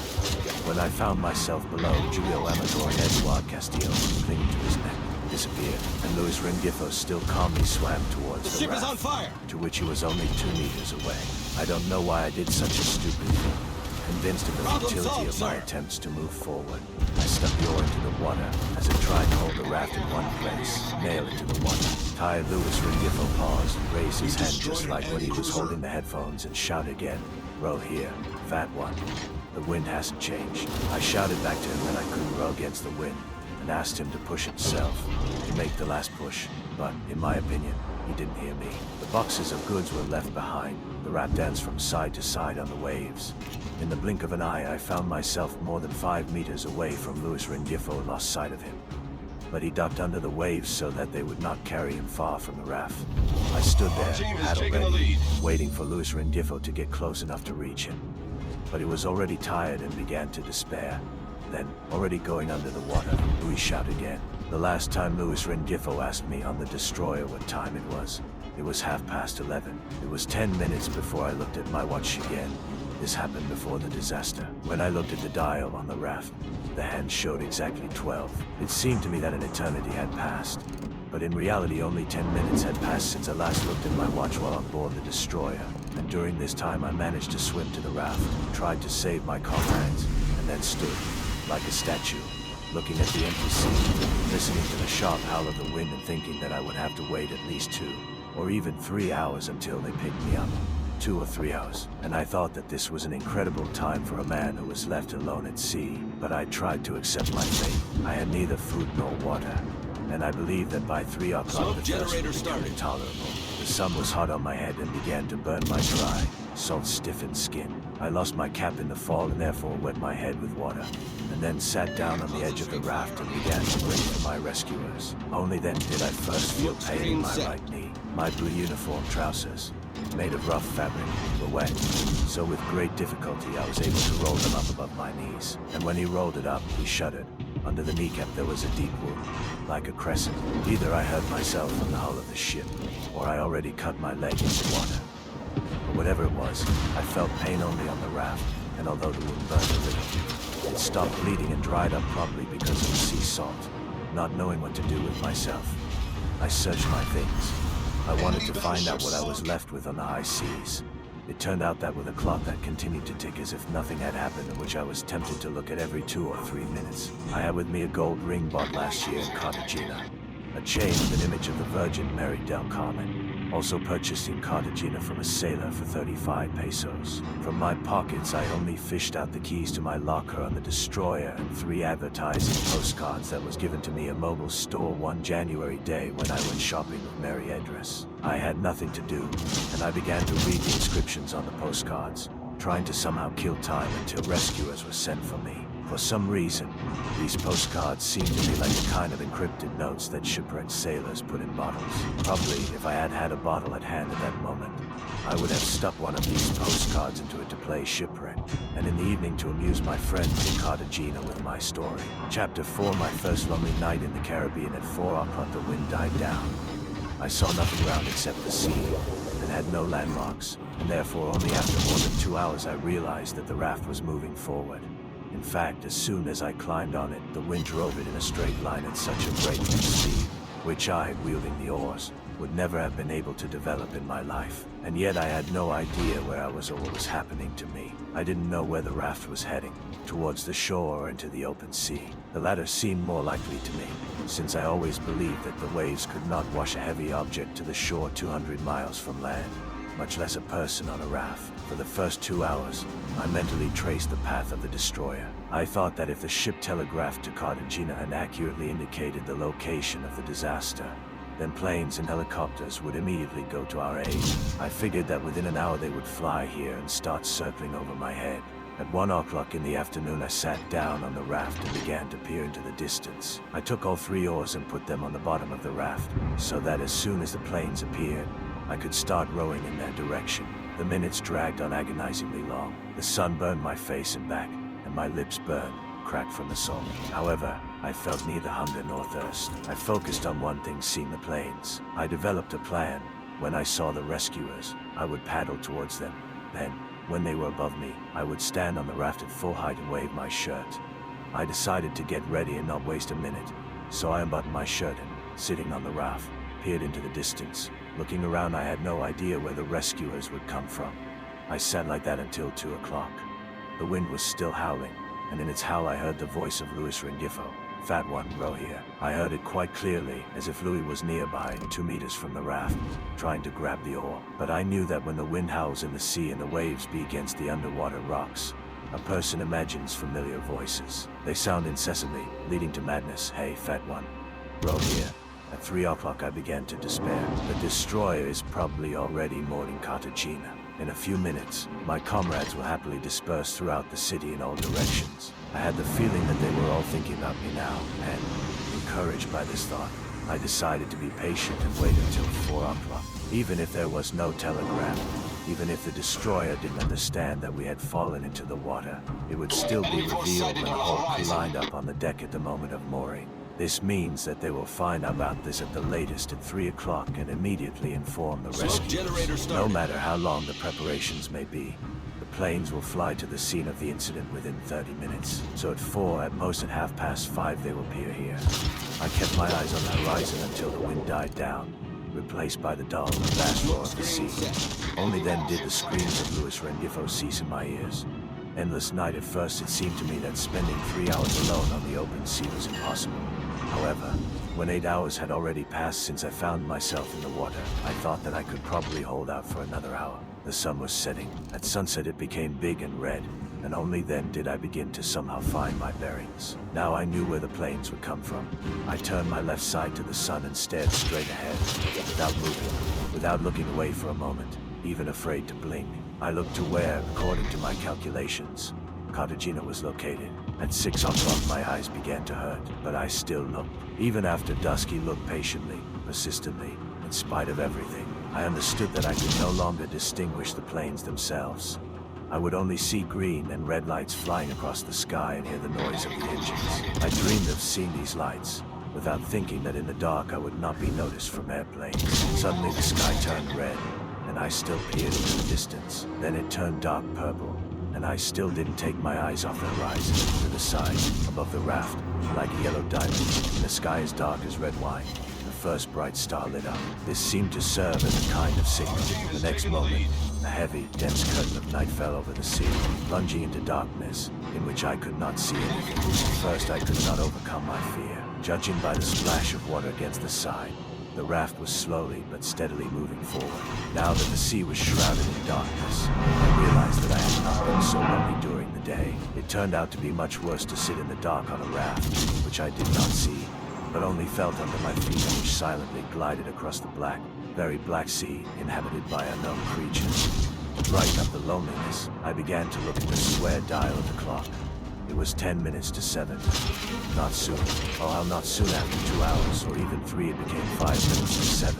When I found myself below, Julio Amador and Eduard Castillo, clinging to his neck, disappeared, and Luis Rengifo still calmly swam towards the ship raft, is on fire! To which he was only 2 meters away. I don't know why I did such a stupid thing. Convinced of the futility of my attempts to move forward, I stuck the oar into the water as it tried to hold the raft in one place, nail it to the water. Tired Luis Rengifo paused, raised his hand just like when he was holding the headphones, and shouted again, "Row here, fat one." The wind hasn't changed. I shouted back to him that I couldn't row against the wind, and asked him to push himself, to make the last push, but, in my opinion, he didn't hear me. The boxes of goods were left behind. The raft danced from side to side on the waves. In the blink of an eye, I found myself more than 5 meters away from Luis Rengifo and lost sight of him. but he ducked under the waves so that they would not carry him far from the raft. I stood there, paddle ready, waiting for Luis Rendifo to get close enough to reach him. But he was already tired and began to despair. Then, already going under the water, Luis shouted again. The last time Luis Rendifo asked me on the destroyer what time it was 11:30. It was 10 minutes before I looked at my watch again. This happened before the disaster. When I looked at the dial on the raft, the hand showed exactly 12. It seemed to me that an eternity had passed. But in reality, only 10 minutes had passed since I last looked at my watch while on board the destroyer. And during this time, I managed to swim to the raft, tried to save my comrades, and then stood, like a statue, looking at the empty sea, listening to the sharp howl of the wind and thinking that I would have to wait at least 2 or even 3 hours until they picked me up. 2 or 3 hours, and I thought that this was an incredible time for a man who was left alone at sea, but I tried to accept my fate. I had neither food nor water, and I believed that by 3 o'clock the thirst would become intolerable. The sun was hot on my head and began to burn my dry, salt-stiffened skin. I lost my cap in the fall and therefore wet my head with water, and then sat down on the edge of the raft and began to wait for my rescuers. Only then did I first feel pain in my right knee. My blue uniform trousers, made of rough fabric, were wet, so with great difficulty I was able to roll them up above my knees. And when he rolled it up, he shuddered. Under the kneecap there was a deep wound, like a crescent. Either I hurt myself in the hull of the ship, or I already cut my leg into water. But whatever it was, I felt pain only on the raft, and although the wound burned a little, it stopped bleeding and dried up promptly because of the sea salt. Not knowing what to do with myself, I searched my things. I wanted to find out what I was left with on the high seas. It turned out that with a clock that continued to tick as if nothing had happened, in which I was tempted to look at every 2 or 3 minutes. I had with me a gold ring bought last year in Cartagena, a chain with an image of the Virgin Mary del Carmen, also purchased in Cartagena from a sailor for 35 pesos. From my pockets, I only fished out the keys to my locker on the destroyer and 3 advertising postcards that was given to me at Mobile Store one January day when I went shopping with Mary Edris. I had nothing to do, and I began to read the inscriptions on the postcards, trying to somehow kill time until rescuers were sent for me. For some reason, these postcards seemed to be like a kind of encrypted notes that shipwrecked sailors put in bottles. Probably, if I had had a bottle at hand at that moment, I would have stuck one of these postcards into it to play shipwreck, and in the evening to amuse my friends in Cartagena with my story. Chapter 4, my first lonely night in the Caribbean. At 4 o'clock the wind died down. I saw nothing around except the sea, and had no landmarks, and therefore only after more than 2 hours I realized that the raft was moving forward. In fact, as soon as I climbed on it, the wind drove it in a straight line at such a breakneck speed, which I, wielding the oars, would never have been able to develop in my life. And yet I had no idea where I was or what was happening to me. I didn't know where the raft was heading, towards the shore or into the open sea. The latter seemed more likely to me, since I always believed that the waves could not wash a heavy object to the shore 200 miles from land, much less a person on a raft. For the first 2 hours, I mentally traced the path of the destroyer. I thought that if the ship telegraphed to Cartagena and accurately indicated the location of the disaster, then planes and helicopters would immediately go to our aid. I figured that within an hour they would fly here and start circling over my head. At 1 o'clock in the afternoon, I sat down on the raft and began to peer into the distance. I took all 3 oars and put them on the bottom of the raft, so that as soon as the planes appeared, I could start rowing in their direction. The minutes dragged on agonizingly long. The sun burned my face and back, and my lips burned, cracked from the salt. However, I felt neither hunger nor thirst. I focused on one thing, seeing the planes. I developed a plan. When I saw the rescuers, I would paddle towards them. Then, when they were above me, I would stand on the raft at full height and wave my shirt. I decided to get ready and not waste a minute, so I unbuttoned my shirt and, sitting on the raft, peered into the distance. Looking around, I had no idea where the rescuers would come from. I sat like that until 2 o'clock. The wind was still howling, and in its howl I heard the voice of Luis Rendifo. "Fat one, row here." I heard it quite clearly, as if Louis was nearby, 2 meters from the raft, trying to grab the oar. But I knew that when the wind howls in the sea and the waves beat against the underwater rocks, a person imagines familiar voices. They sound incessantly, leading to madness. "Hey, fat one, row here." At 3 o'clock I began to despair. The destroyer is probably already moored in Cartagena. In a few minutes, my comrades will happily disperse throughout the city in all directions. I had the feeling that they were all thinking about me now, and, encouraged by this thought, I decided to be patient and wait until 4 o'clock. Even if there was no telegram, even if the destroyer didn't understand that we had fallen into the water, it would still be revealed when the whole crew lined up on the deck at the moment of mooring. This means that they will find about this at the latest at 3 o'clock and immediately inform the rescuers. No matter how long the preparations may be, the planes will fly to the scene of the incident within 30 minutes. So at 4, at most at 5:30, they will appear here. I kept my eyes on the horizon until the wind died down, replaced by the dull, vast roar of the sea. Only then did the screams of Louis Rendifo cease in my ears. Endless night. At first it seemed to me that spending 3 hours alone on the open sea was impossible. However, when 8 hours had already passed since I found myself in the water, I thought that I could probably hold out for another hour. The sun was setting. At sunset it became big and red, and only then did I begin to somehow find my bearings. Now I knew where the planes would come from. I turned my left side to the sun and stared straight ahead, without moving, without looking away for a moment, even afraid to blink. I looked to where, according to my calculations, Cartagena was located. At 6 o'clock my eyes began to hurt, but I still looked. Even after dusk he looked patiently, persistently, in spite of everything. I understood that I could no longer distinguish the planes themselves. I would only see green and red lights flying across the sky and hear the noise of the engines. I dreamed of seeing these lights, without thinking that in the dark I would not be noticed from airplanes. Suddenly the sky turned red, and I still peered into the distance. Then it turned dark purple, and I still didn't take my eyes off the horizon. To the side, above the raft, like a yellow diamond, in the sky as dark as red wine, the first bright star lit up. This seemed to serve as a kind of signal. The next moment, a heavy, dense curtain of night fell over the sea, plunging into darkness, in which I could not see anything. At first I could not overcome my fear. Judging by the splash of water against the side, the raft was slowly but steadily moving forward. Now that the sea was shrouded in darkness, I realized that I had not been so lonely during the day. It turned out to be much worse to sit in the dark on a raft, which I did not see, but only felt under my feet, which silently glided across the black, very black sea, inhabited by unknown creatures. To brighten up the loneliness, I began to look at the square dial of the clock. It was 10 minutes to 7. Not soon. Oh, how not soon after 2 hours, or even 3, it became 5 minutes to 7.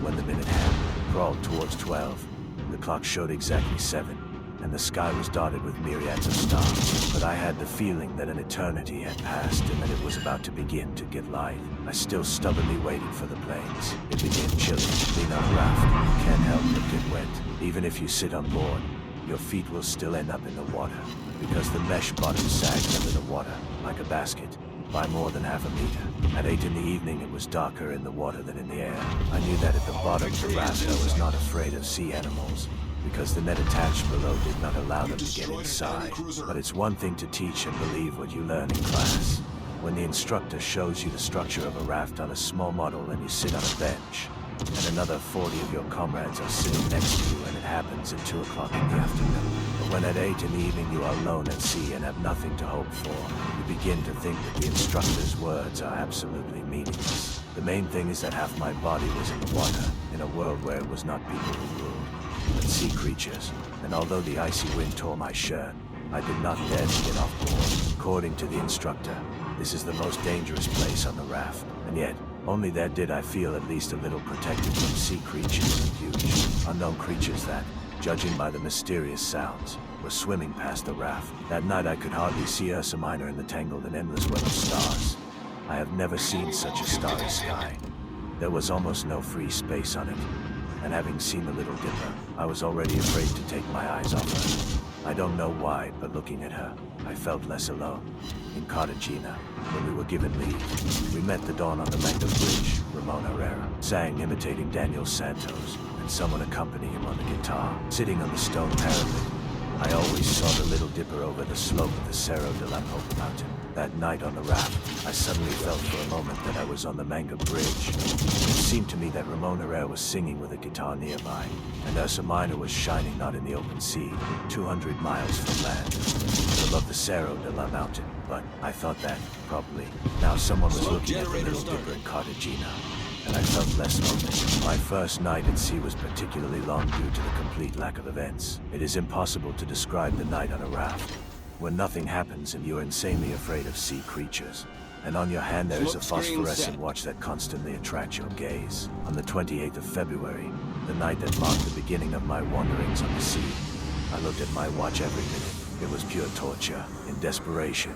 When the minute hand crawled towards 12, the clock showed exactly 7, and the sky was dotted with myriads of stars. But I had the feeling that an eternity had passed and that it was about to begin to get light. I still stubbornly waited for the planes. It became chilly. Being on a raft, you can't help but get wet. Even if you sit on board, your feet will still end up in the water, because the mesh bottom sags under the water, like a basket, by more than half a meter. At 8 in the evening it was darker in the water than in the air. I knew that at the bottom of the raft I was not afraid of sea animals, because the net attached below did not allow them to get inside. But it's one thing to teach and believe what you learn in class. When the instructor shows you the structure of a raft on a small model and you sit on a bench, and another 40 of your comrades are sitting next to you, and it happens at 2 o'clock in the afternoon. But when at 8 in the evening you are alone at sea and have nothing to hope for, you begin to think that the instructor's words are absolutely meaningless. The main thing is that half my body was in the water, in a world where it was not people who ruled, but sea creatures. And although the icy wind tore my shirt, I did not dare to get off board. According to the instructor, this is the most dangerous place on the raft, and yet, only there did I feel at least a little protected from sea creatures and huge, unknown creatures that, judging by the mysterious sounds, were swimming past the raft. That night I could hardly see Ursa Minor in the tangled and endless web of stars. I have never seen such a starry sky. There was almost no free space on it, and having seen the Little Dipper, I was already afraid to take my eyes off her. I don't know why, but looking at her, I felt less alone. In Cartagena, when we were given leave, we met the dawn on the Manga Bridge. Ramon Herrera sang, imitating Daniel Santos, and someone accompanying him on the guitar. Sitting on the stone parapet, I always saw the Little Dipper over the slope of the Cerro de la Popa mountain. That night on the raft, I suddenly felt for a moment that I was on the Manga Bridge. It seemed to me that Ramon Herrera was singing with a guitar nearby, and Ursa Minor was shining not in the open sea, 200 miles from land, but above the Cerro de la mountain. But I thought that, probably, now someone was looking at the Little Dipper in Cartagena. and I felt less lonely. My first night at sea was particularly long due to the complete lack of events. It is impossible to describe the night on a raft, when nothing happens and you're insanely afraid of sea creatures. And on your hand there is a phosphorescent watch that constantly attracts your gaze. On the 28th of February, the night that marked the beginning of my wanderings on the sea, I looked at my watch every minute. It was pure torture. In desperation,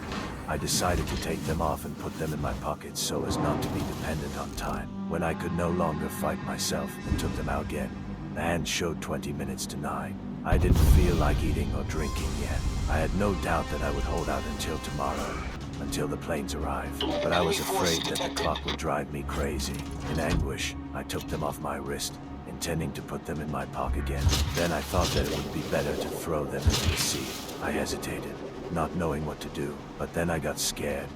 I decided to take them off and put them in my pockets so as not to be dependent on time. When I could no longer fight myself and took them out again, the hand showed 20 minutes to 9. I didn't feel like eating or drinking yet. I had no doubt that I would hold out until tomorrow, until the planes arrived. But I was afraid that the clock would drive me crazy. In anguish, I took them off my wrist, intending to put them in my pocket again. Then I thought that it would be better to throw them into the sea. I hesitated, not knowing what to do, but then I got scared.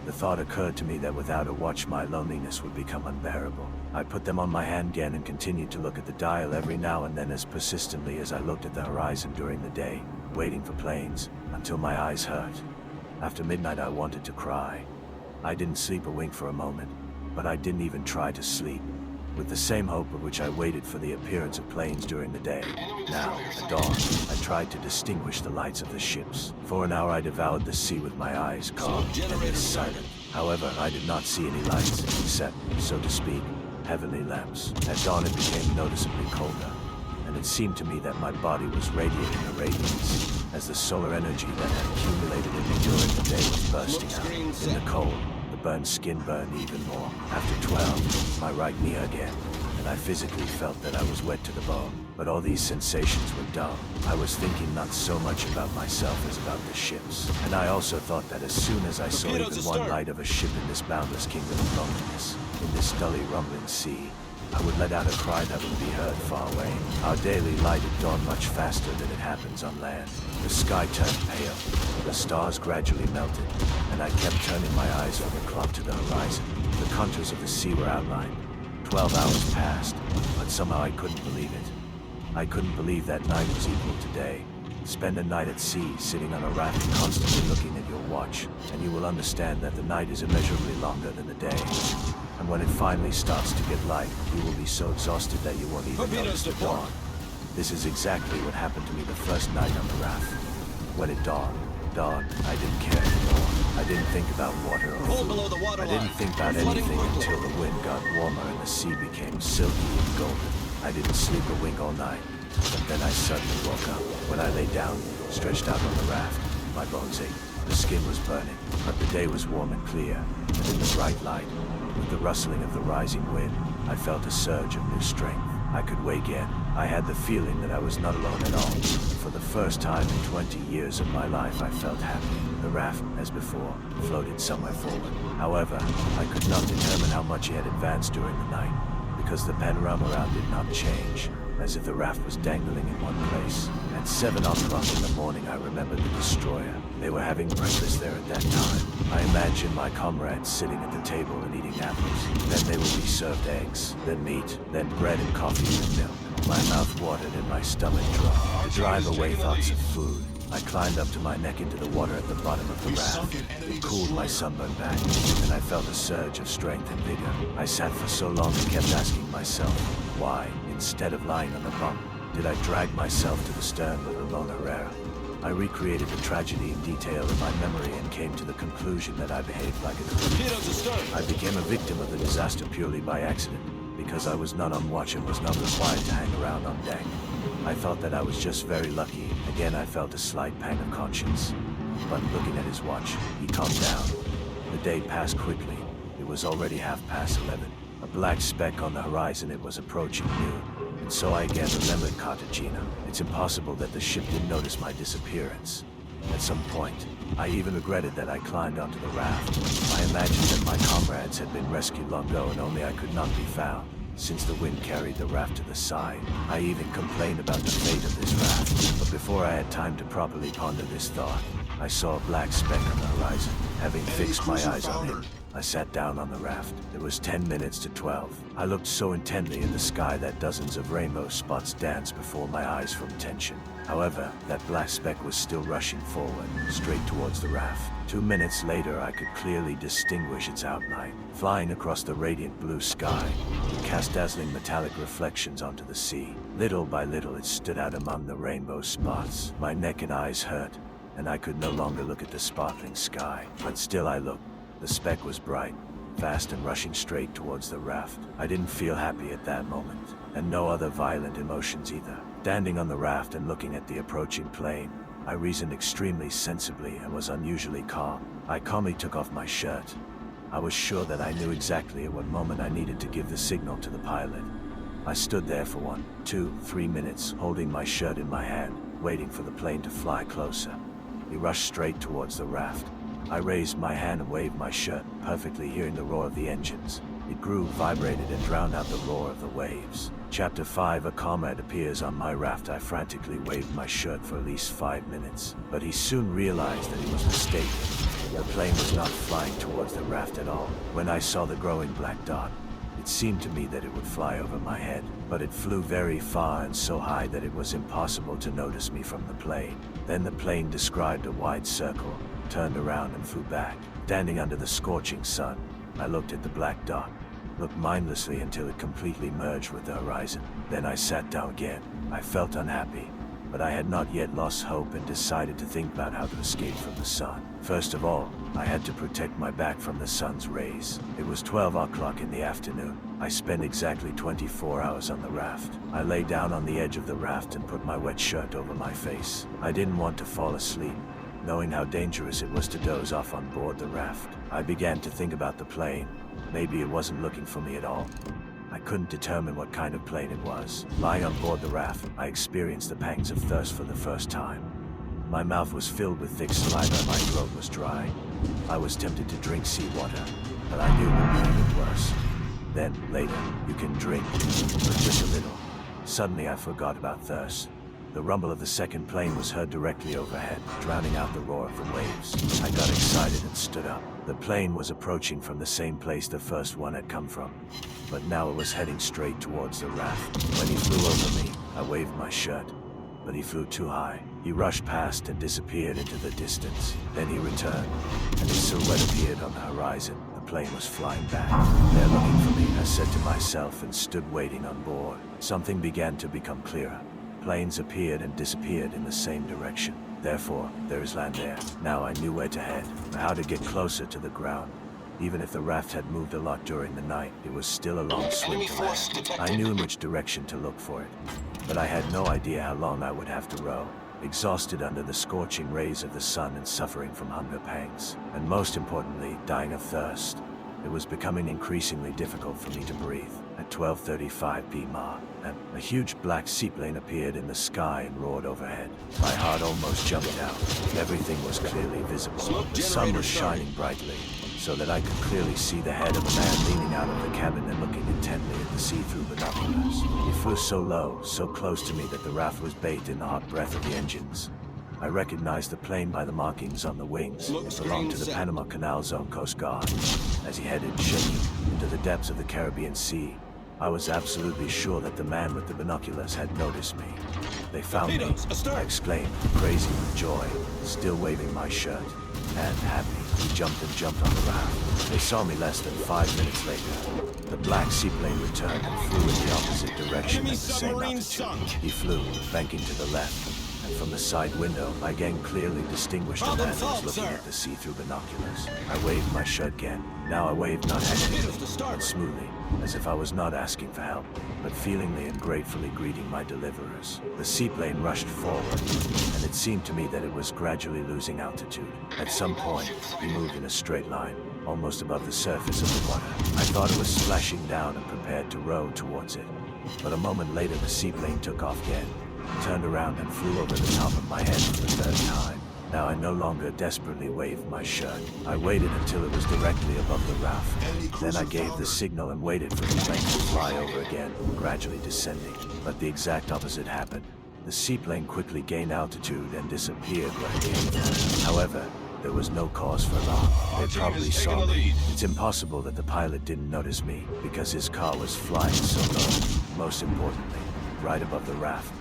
The thought occurred to me that without a watch my loneliness would become unbearable. I put them on my hand again and continued to look at the dial every now and then as persistently as I looked at the horizon during the day, waiting for planes, until my eyes hurt. After midnight I wanted to cry. I didn't sleep a wink for a moment, but I didn't even try to sleep, with the same hope with which I waited for the appearance of planes during the day. Now, at dawn, I tried to distinguish the lights of the ships. For an hour I devoured the sea with my eyes calm and silent. However, I did not see any lights, except, so to speak, heavenly lamps. At dawn it became noticeably colder, and it seemed to me that my body was radiating a radiance, as the solar energy that had accumulated in me during the day was bursting out. In the cold, the burned skin burned even more. After 12, my right knee again, and I physically felt that I was wet to the bone. But all these sensations were dull. I was thinking not so much about myself as about the ships. And I also thought that as soon as I saw even one light of a ship in this boundless kingdom of loneliness, in this dully rumbling sea, I would let out a cry that would be heard far away. Our daily light had dawned much faster than it happens on land. The sky turned pale, the stars gradually melted, and I kept turning my eyes from the clock to the horizon. The contours of the sea were outlined. 12 hours passed, but somehow I couldn't believe it. I couldn't believe that night was equal to day. Spend a night at sea, sitting on a raft and constantly looking at your watch, and you will understand that the night is immeasurably longer than the day. And when it finally starts to get light, you will be so exhausted that you won't even notice the dawn. This is exactly what happened to me the first night on the raft. When it dawned, I didn't care anymore. I didn't think about water or food. I didn't think about anything until the wind got warmer and the sea became silky and golden. I didn't sleep a wink all night, but then I suddenly woke up. When I lay down, stretched out on the raft, my bones ached. The skin was burning, but the day was warm and clear, and in the bright light, with the rustling of the rising wind, I felt a surge of new strength. I could weigh again. I had the feeling that I was not alone at all. For the first time in 20 years of my life, I felt happy. The raft, as before, floated somewhere forward. However, I could not determine how much it had advanced during the night, because the panorama around did not change, as if the raft was dangling in one place. At 7 o'clock in the morning, I remembered the destroyer. They were having breakfast there at that time. I imagined my comrades sitting at the table and eating apples. Then they would be served eggs, then meat, then bread and coffee and milk. My mouth watered and my stomach dropped. To drive away thoughts of food, I climbed up to my neck into the water at the bottom of the raft. It cooled my sunburned back, and I felt a surge of strength and vigor. I sat for so long and kept asking myself, why, instead of lying on the bunk, did I drag myself to the stern with Ramon Herrera? I recreated the tragedy in detail in my memory and came to the conclusion that I behaved like a fool. I became a victim of the disaster purely by accident, because I was not on watch and was not required to hang around on deck. I thought that I was just very lucky. Again, I felt a slight pang of conscience. But looking at his watch, he calmed down. The day passed quickly. It was already 11:30. A black speck on the horizon, it was approaching noon. And so I again remembered Cartagena. It's impossible that the ship didn't notice my disappearance. At some point, I even regretted that I climbed onto the raft. I imagined that my comrades had been rescued long ago and only I could not be found, since the wind carried the raft to the side. I even complained about the fate of this raft, but before I had time to properly ponder this thought, I saw a black speck on the horizon. Having fixed my eyes on it, I sat down on the raft. It was 10 minutes to 12. I looked so intently at the sky that dozens of rainbow spots danced before my eyes from tension. However, that black speck was still rushing forward, straight towards the raft. 2 minutes later, I could clearly distinguish its outline. Flying across the radiant blue sky, it cast dazzling metallic reflections onto the sea. Little by little, it stood out among the rainbow spots. My neck and eyes hurt, and I could no longer look at the sparkling sky. But still I looked. The speck was bright, fast and rushing straight towards the raft. I didn't feel happy at that moment, and no other violent emotions either. Standing on the raft and looking at the approaching plane, I reasoned extremely sensibly and was unusually calm. I calmly took off my shirt. I was sure that I knew exactly at what moment I needed to give the signal to the pilot. I stood there for 1, 2, 3 minutes, holding my shirt in my hand, waiting for the plane to fly closer. He rushed straight towards the raft. I raised my hand and waved my shirt, perfectly hearing the roar of the engines. It grew, vibrated, and drowned out the roar of the waves. Chapter 5. A comrade appears on my raft. I frantically waved my shirt for at least 5 minutes, but he soon realized that he was mistaken. The plane was not flying towards the raft at all. When I saw the growing black dot, it seemed to me that it would fly over my head, but it flew very far and so high that it was impossible to notice me from the plane. Then the plane described a wide circle, turned around and flew back. Standing under the scorching sun, I looked at the black dot, looked mindlessly until it completely merged with the horizon. Then I sat down again. I felt unhappy, but I had not yet lost hope and decided to think about how to escape from the sun. First of all, I had to protect my back from the sun's rays. It was 12 o'clock in the afternoon. I spent exactly 24 hours on the raft. I lay down on the edge of the raft and put my wet shirt over my face. I didn't want to fall asleep, knowing how dangerous it was to doze off on board the raft. I began to think about the plane. Maybe it wasn't looking for me at all. I couldn't determine what kind of plane it was. Lying on board the raft, I experienced the pangs of thirst for the first time. My mouth was filled with thick saliva and my throat was dry. I was tempted to drink seawater, but I knew it would be even worse. Then, later, you can drink, but just a little. Suddenly I forgot about thirst. The rumble of the second plane was heard directly overhead, drowning out the roar of the waves. I got excited and stood up. The plane was approaching from the same place the first one had come from, but now it was heading straight towards the raft. When he flew over me, I waved my shirt, but he flew too high. He rushed past and disappeared into the distance. Then he returned, and his silhouette appeared on the horizon. The plane was flying back. They're looking for me, I said to myself, and stood waiting on board. Something began to become clearer. Planes appeared and disappeared in the same direction. Therefore, there is land there. Now I knew where to head, how to get closer to the ground. Even if the raft had moved a lot during the night, it was still a long swim to land. I knew in which direction to look for it, but I had no idea how long I would have to row, exhausted under the scorching rays of the sun and suffering from hunger pangs, and most importantly, dying of thirst. It was becoming increasingly difficult for me to breathe. At 12:35 p.m., a huge black seaplane appeared in the sky and roared overhead. My heart almost jumped out. Everything was clearly visible. The sun was shining brightly, so that I could clearly see the head of a man leaning out of the cabin and looking intently at the sea through binoculars. He flew so low, so close to me that the raft was bathed in the hot breath of the engines. I recognized the plane by the markings on the wings. It belonged to the Panama Canal Zone Coast Guard. As he headed, shaking, into the depths of the Caribbean Sea, I was absolutely sure that the man with the binoculars had noticed me. They found me, I exclaimed, crazy with joy, still waving my shirt. And happy, he jumped on the raft. They saw me less than 5 minutes later. The black seaplane returned and flew in the opposite direction at the same altitude. He flew, banking to the left, and from the side window, I again clearly distinguished a man who was looking at the sea through binoculars. I waved my shirt again. Now I waved not hesitantly, but smoothly, as if I was not asking for help, but feelingly and gratefully greeting my deliverers. The seaplane rushed forward, and it seemed to me that it was gradually losing altitude. At some point, he moved in a straight line, almost above the surface of the water. I thought it was splashing down and prepared to row towards it. But a moment later, the seaplane took off again, turned around and flew over the top of my head for the third time. Now I no longer desperately waved my shirt. I waited until it was directly above the raft. Then I gave the signal and waited for the plane to fly over again, gradually descending. But the exact opposite happened. The seaplane quickly gained altitude and disappeared where it came from. However, there was no cause for alarm. They probably saw me. It's impossible that the pilot didn't notice me, because his car was flying so low. Most importantly, right above the raft,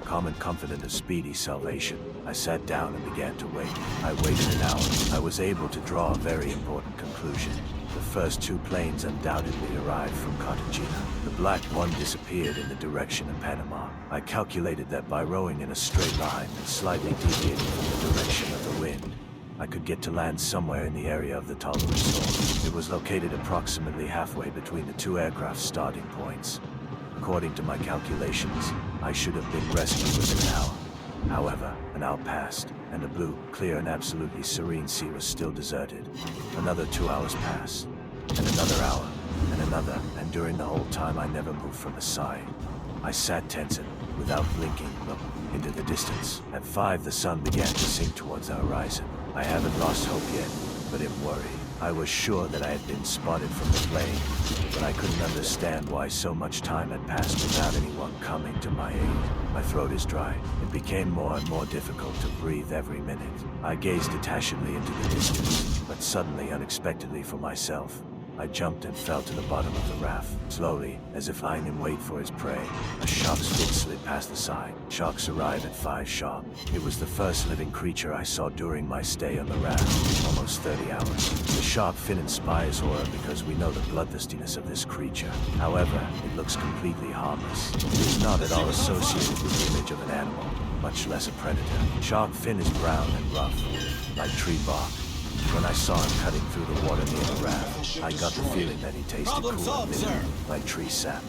Calm and confident of speedy salvation, I sat down and began to wait. I waited an hour. I was able to draw a very important conclusion. The first two planes undoubtedly arrived from Cartagena. The black one disappeared in the direction of Panama. I calculated that by rowing in a straight line and slightly deviating from the direction of the wind, I could get to land somewhere in the area of the Talbot Resort. It was located approximately halfway between the two aircraft starting points. According to my calculations, I should have been rescued within an hour. However, an hour passed, and the blue, clear and absolutely serene sea was still deserted. Another 2 hours passed, and another hour, and another, and during the whole time I never moved from the side. I sat tense and, without blinking, looked into the distance. At 5, the sun began to sink towards the horizon. I haven't lost hope yet, but am worried. I was sure that I had been spotted from the plane, but I couldn't understand why so much time had passed without anyone coming to my aid. My throat is dry. It became more and more difficult to breathe every minute. I gazed detachedly into the distance, but suddenly, unexpectedly for myself, I jumped and fell to the bottom of the raft. Slowly, as if lying in wait for his prey, a shark's fin slid past the side. Sharks arrive at 5 sharp. It was the first living creature I saw during my stay on the raft, almost 30 hours. The shark fin inspires horror because we know the bloodthirstiness of this creature. However, it looks completely harmless. It is not at all associated with the image of an animal, much less a predator. Shark fin is brown and rough, like tree bark. When I saw him cutting through the water near the raft, I got the feeling that he tasted cool and bitter, like tree sap.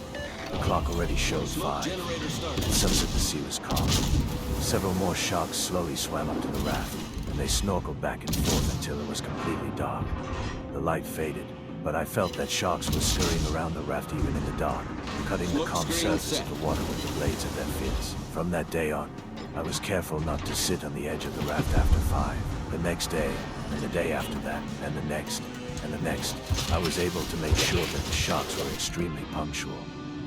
The clock already showed 5. At sunset the sea was calm. Several more sharks slowly swam up to the raft, and they snorkeled back and forth until it was completely dark. The light faded, but I felt that sharks were scurrying around the raft even in the dark, cutting the calm surface of the water with the blades of their fins. From that day on, I was careful not to sit on the edge of the raft after 5. The next day, and the day after that, and the next, and the next, I was able to make sure that the sharks were extremely punctual.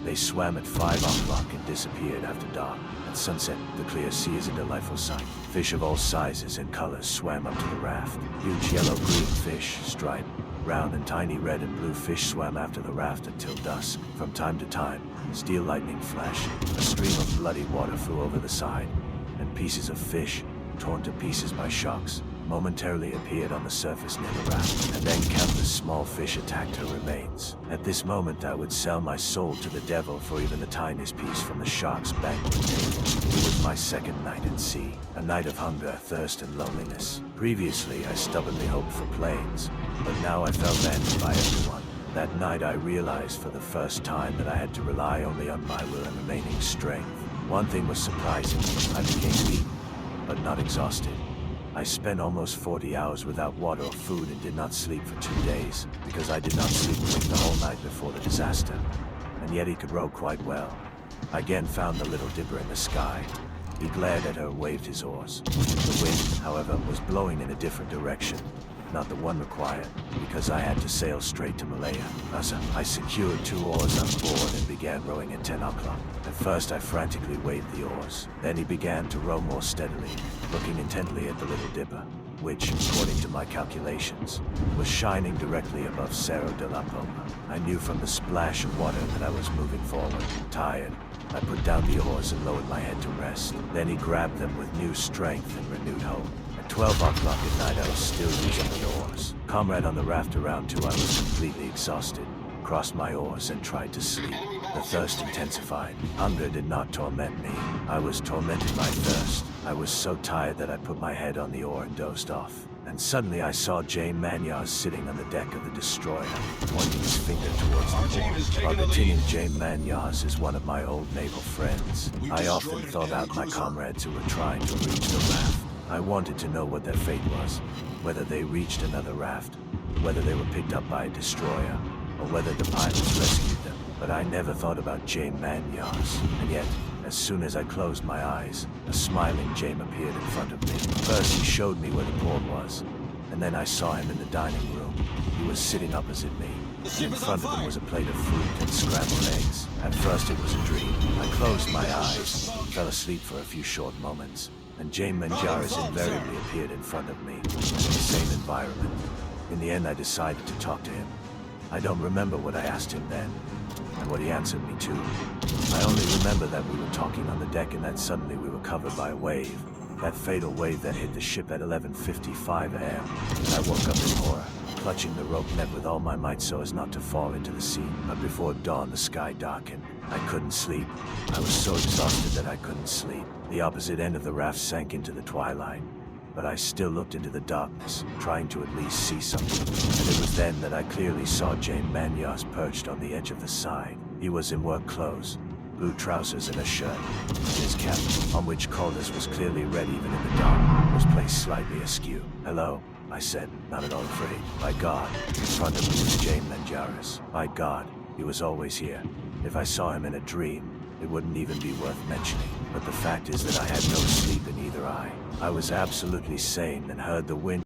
They swam at 5 o'clock and disappeared after dark. At sunset, the clear sea is a delightful sight. Fish of all sizes and colors swam up to the raft. Huge yellow-green fish, striped, brown and tiny red and blue fish swam after the raft until dusk. From time to time, steel lightning flashed. A stream of bloody water flew over the side, and pieces of fish, torn to pieces by sharks, momentarily appeared on the surface near the raft, and then countless small fish attacked her remains. At this moment I would sell my soul to the devil for even the tiniest piece from the shark's banquet table. It was my second night at sea, a night of hunger, thirst, and loneliness. Previously I stubbornly hoped for planes, but now I felt abandoned by everyone. That night I realized for the first time that I had to rely only on my will and remaining strength. One thing was surprising. I became weak, but not exhausted. I spent almost 40 hours without water or food and did not sleep for 2 days, because I did not sleep awake the whole night before the disaster. And yet he could row quite well. I again found the Little Dipper in the sky. He glared at her and waved his oars. The wind, however, was blowing in a different direction, not the one required, because I had to sail straight to Malaya. Thus, I secured 2 oars on board and began rowing at 10 o'clock. At first, I frantically waved the oars. Then he began to row more steadily, looking intently at the Little Dipper, which, according to my calculations, was shining directly above Cerro de la Palma. I knew from the splash of water that I was moving forward. Tired, I put down the oars and lowered my head to rest. Then he grabbed them with new strength and renewed hope. At 12 o'clock at night, I was still using the oars. Comrade on the raft around too, I was completely exhausted. Crossed my oars and tried to sleep. The thirst intensified. Hunger did not torment me. I was tormented by thirst. I was so tired that I put my head on the oar and dozed off. And suddenly I saw James Manyas sitting on the deck of the destroyer, pointing his finger towards the port. Argentinian James Manyas is one of my old naval friends. I often thought out my comrades who were trying to reach the raft. I wanted to know what their fate was, whether they reached another raft, whether they were picked up by a destroyer, or whether the pilots rescued them. But I never thought about James Manyas, and yet, as soon as I closed my eyes, a smiling James appeared in front of me. First he showed me where the port was, and then I saw him in the dining room. He was sitting opposite me, and in front of him was a plate of fruit and scrambled eggs. At first it was a dream. I closed my eyes, fell asleep for a few short moments, and James Manyas invariably appeared in front of me, in the same environment. In the end I decided to talk to him. I don't remember what I asked him then, and what he answered me to. I only remember that we were talking on the deck and that suddenly we were covered by a wave. That fatal wave that hit the ship at 11:55 a.m. I woke up in horror, clutching the rope net with all my might so as not to fall into the sea. But before dawn, the sky darkened. I couldn't sleep. I was so exhausted that I couldn't sleep. The opposite end of the raft sank into the twilight, but I still looked into the darkness, trying to at least see something. And it was then that I clearly saw James Manyas perched on the edge of the side. He was in work clothes, blue trousers and a shirt. His cap, on which Caldas was clearly red even in the dark, was placed slightly askew. "Hello," I said, not at all afraid. By God, in front of me was James Manjaris. By God, he was always here. If I saw him in a dream, it wouldn't even be worth mentioning. But the fact is that I had no sleep in either eye. I was absolutely sane and heard the wind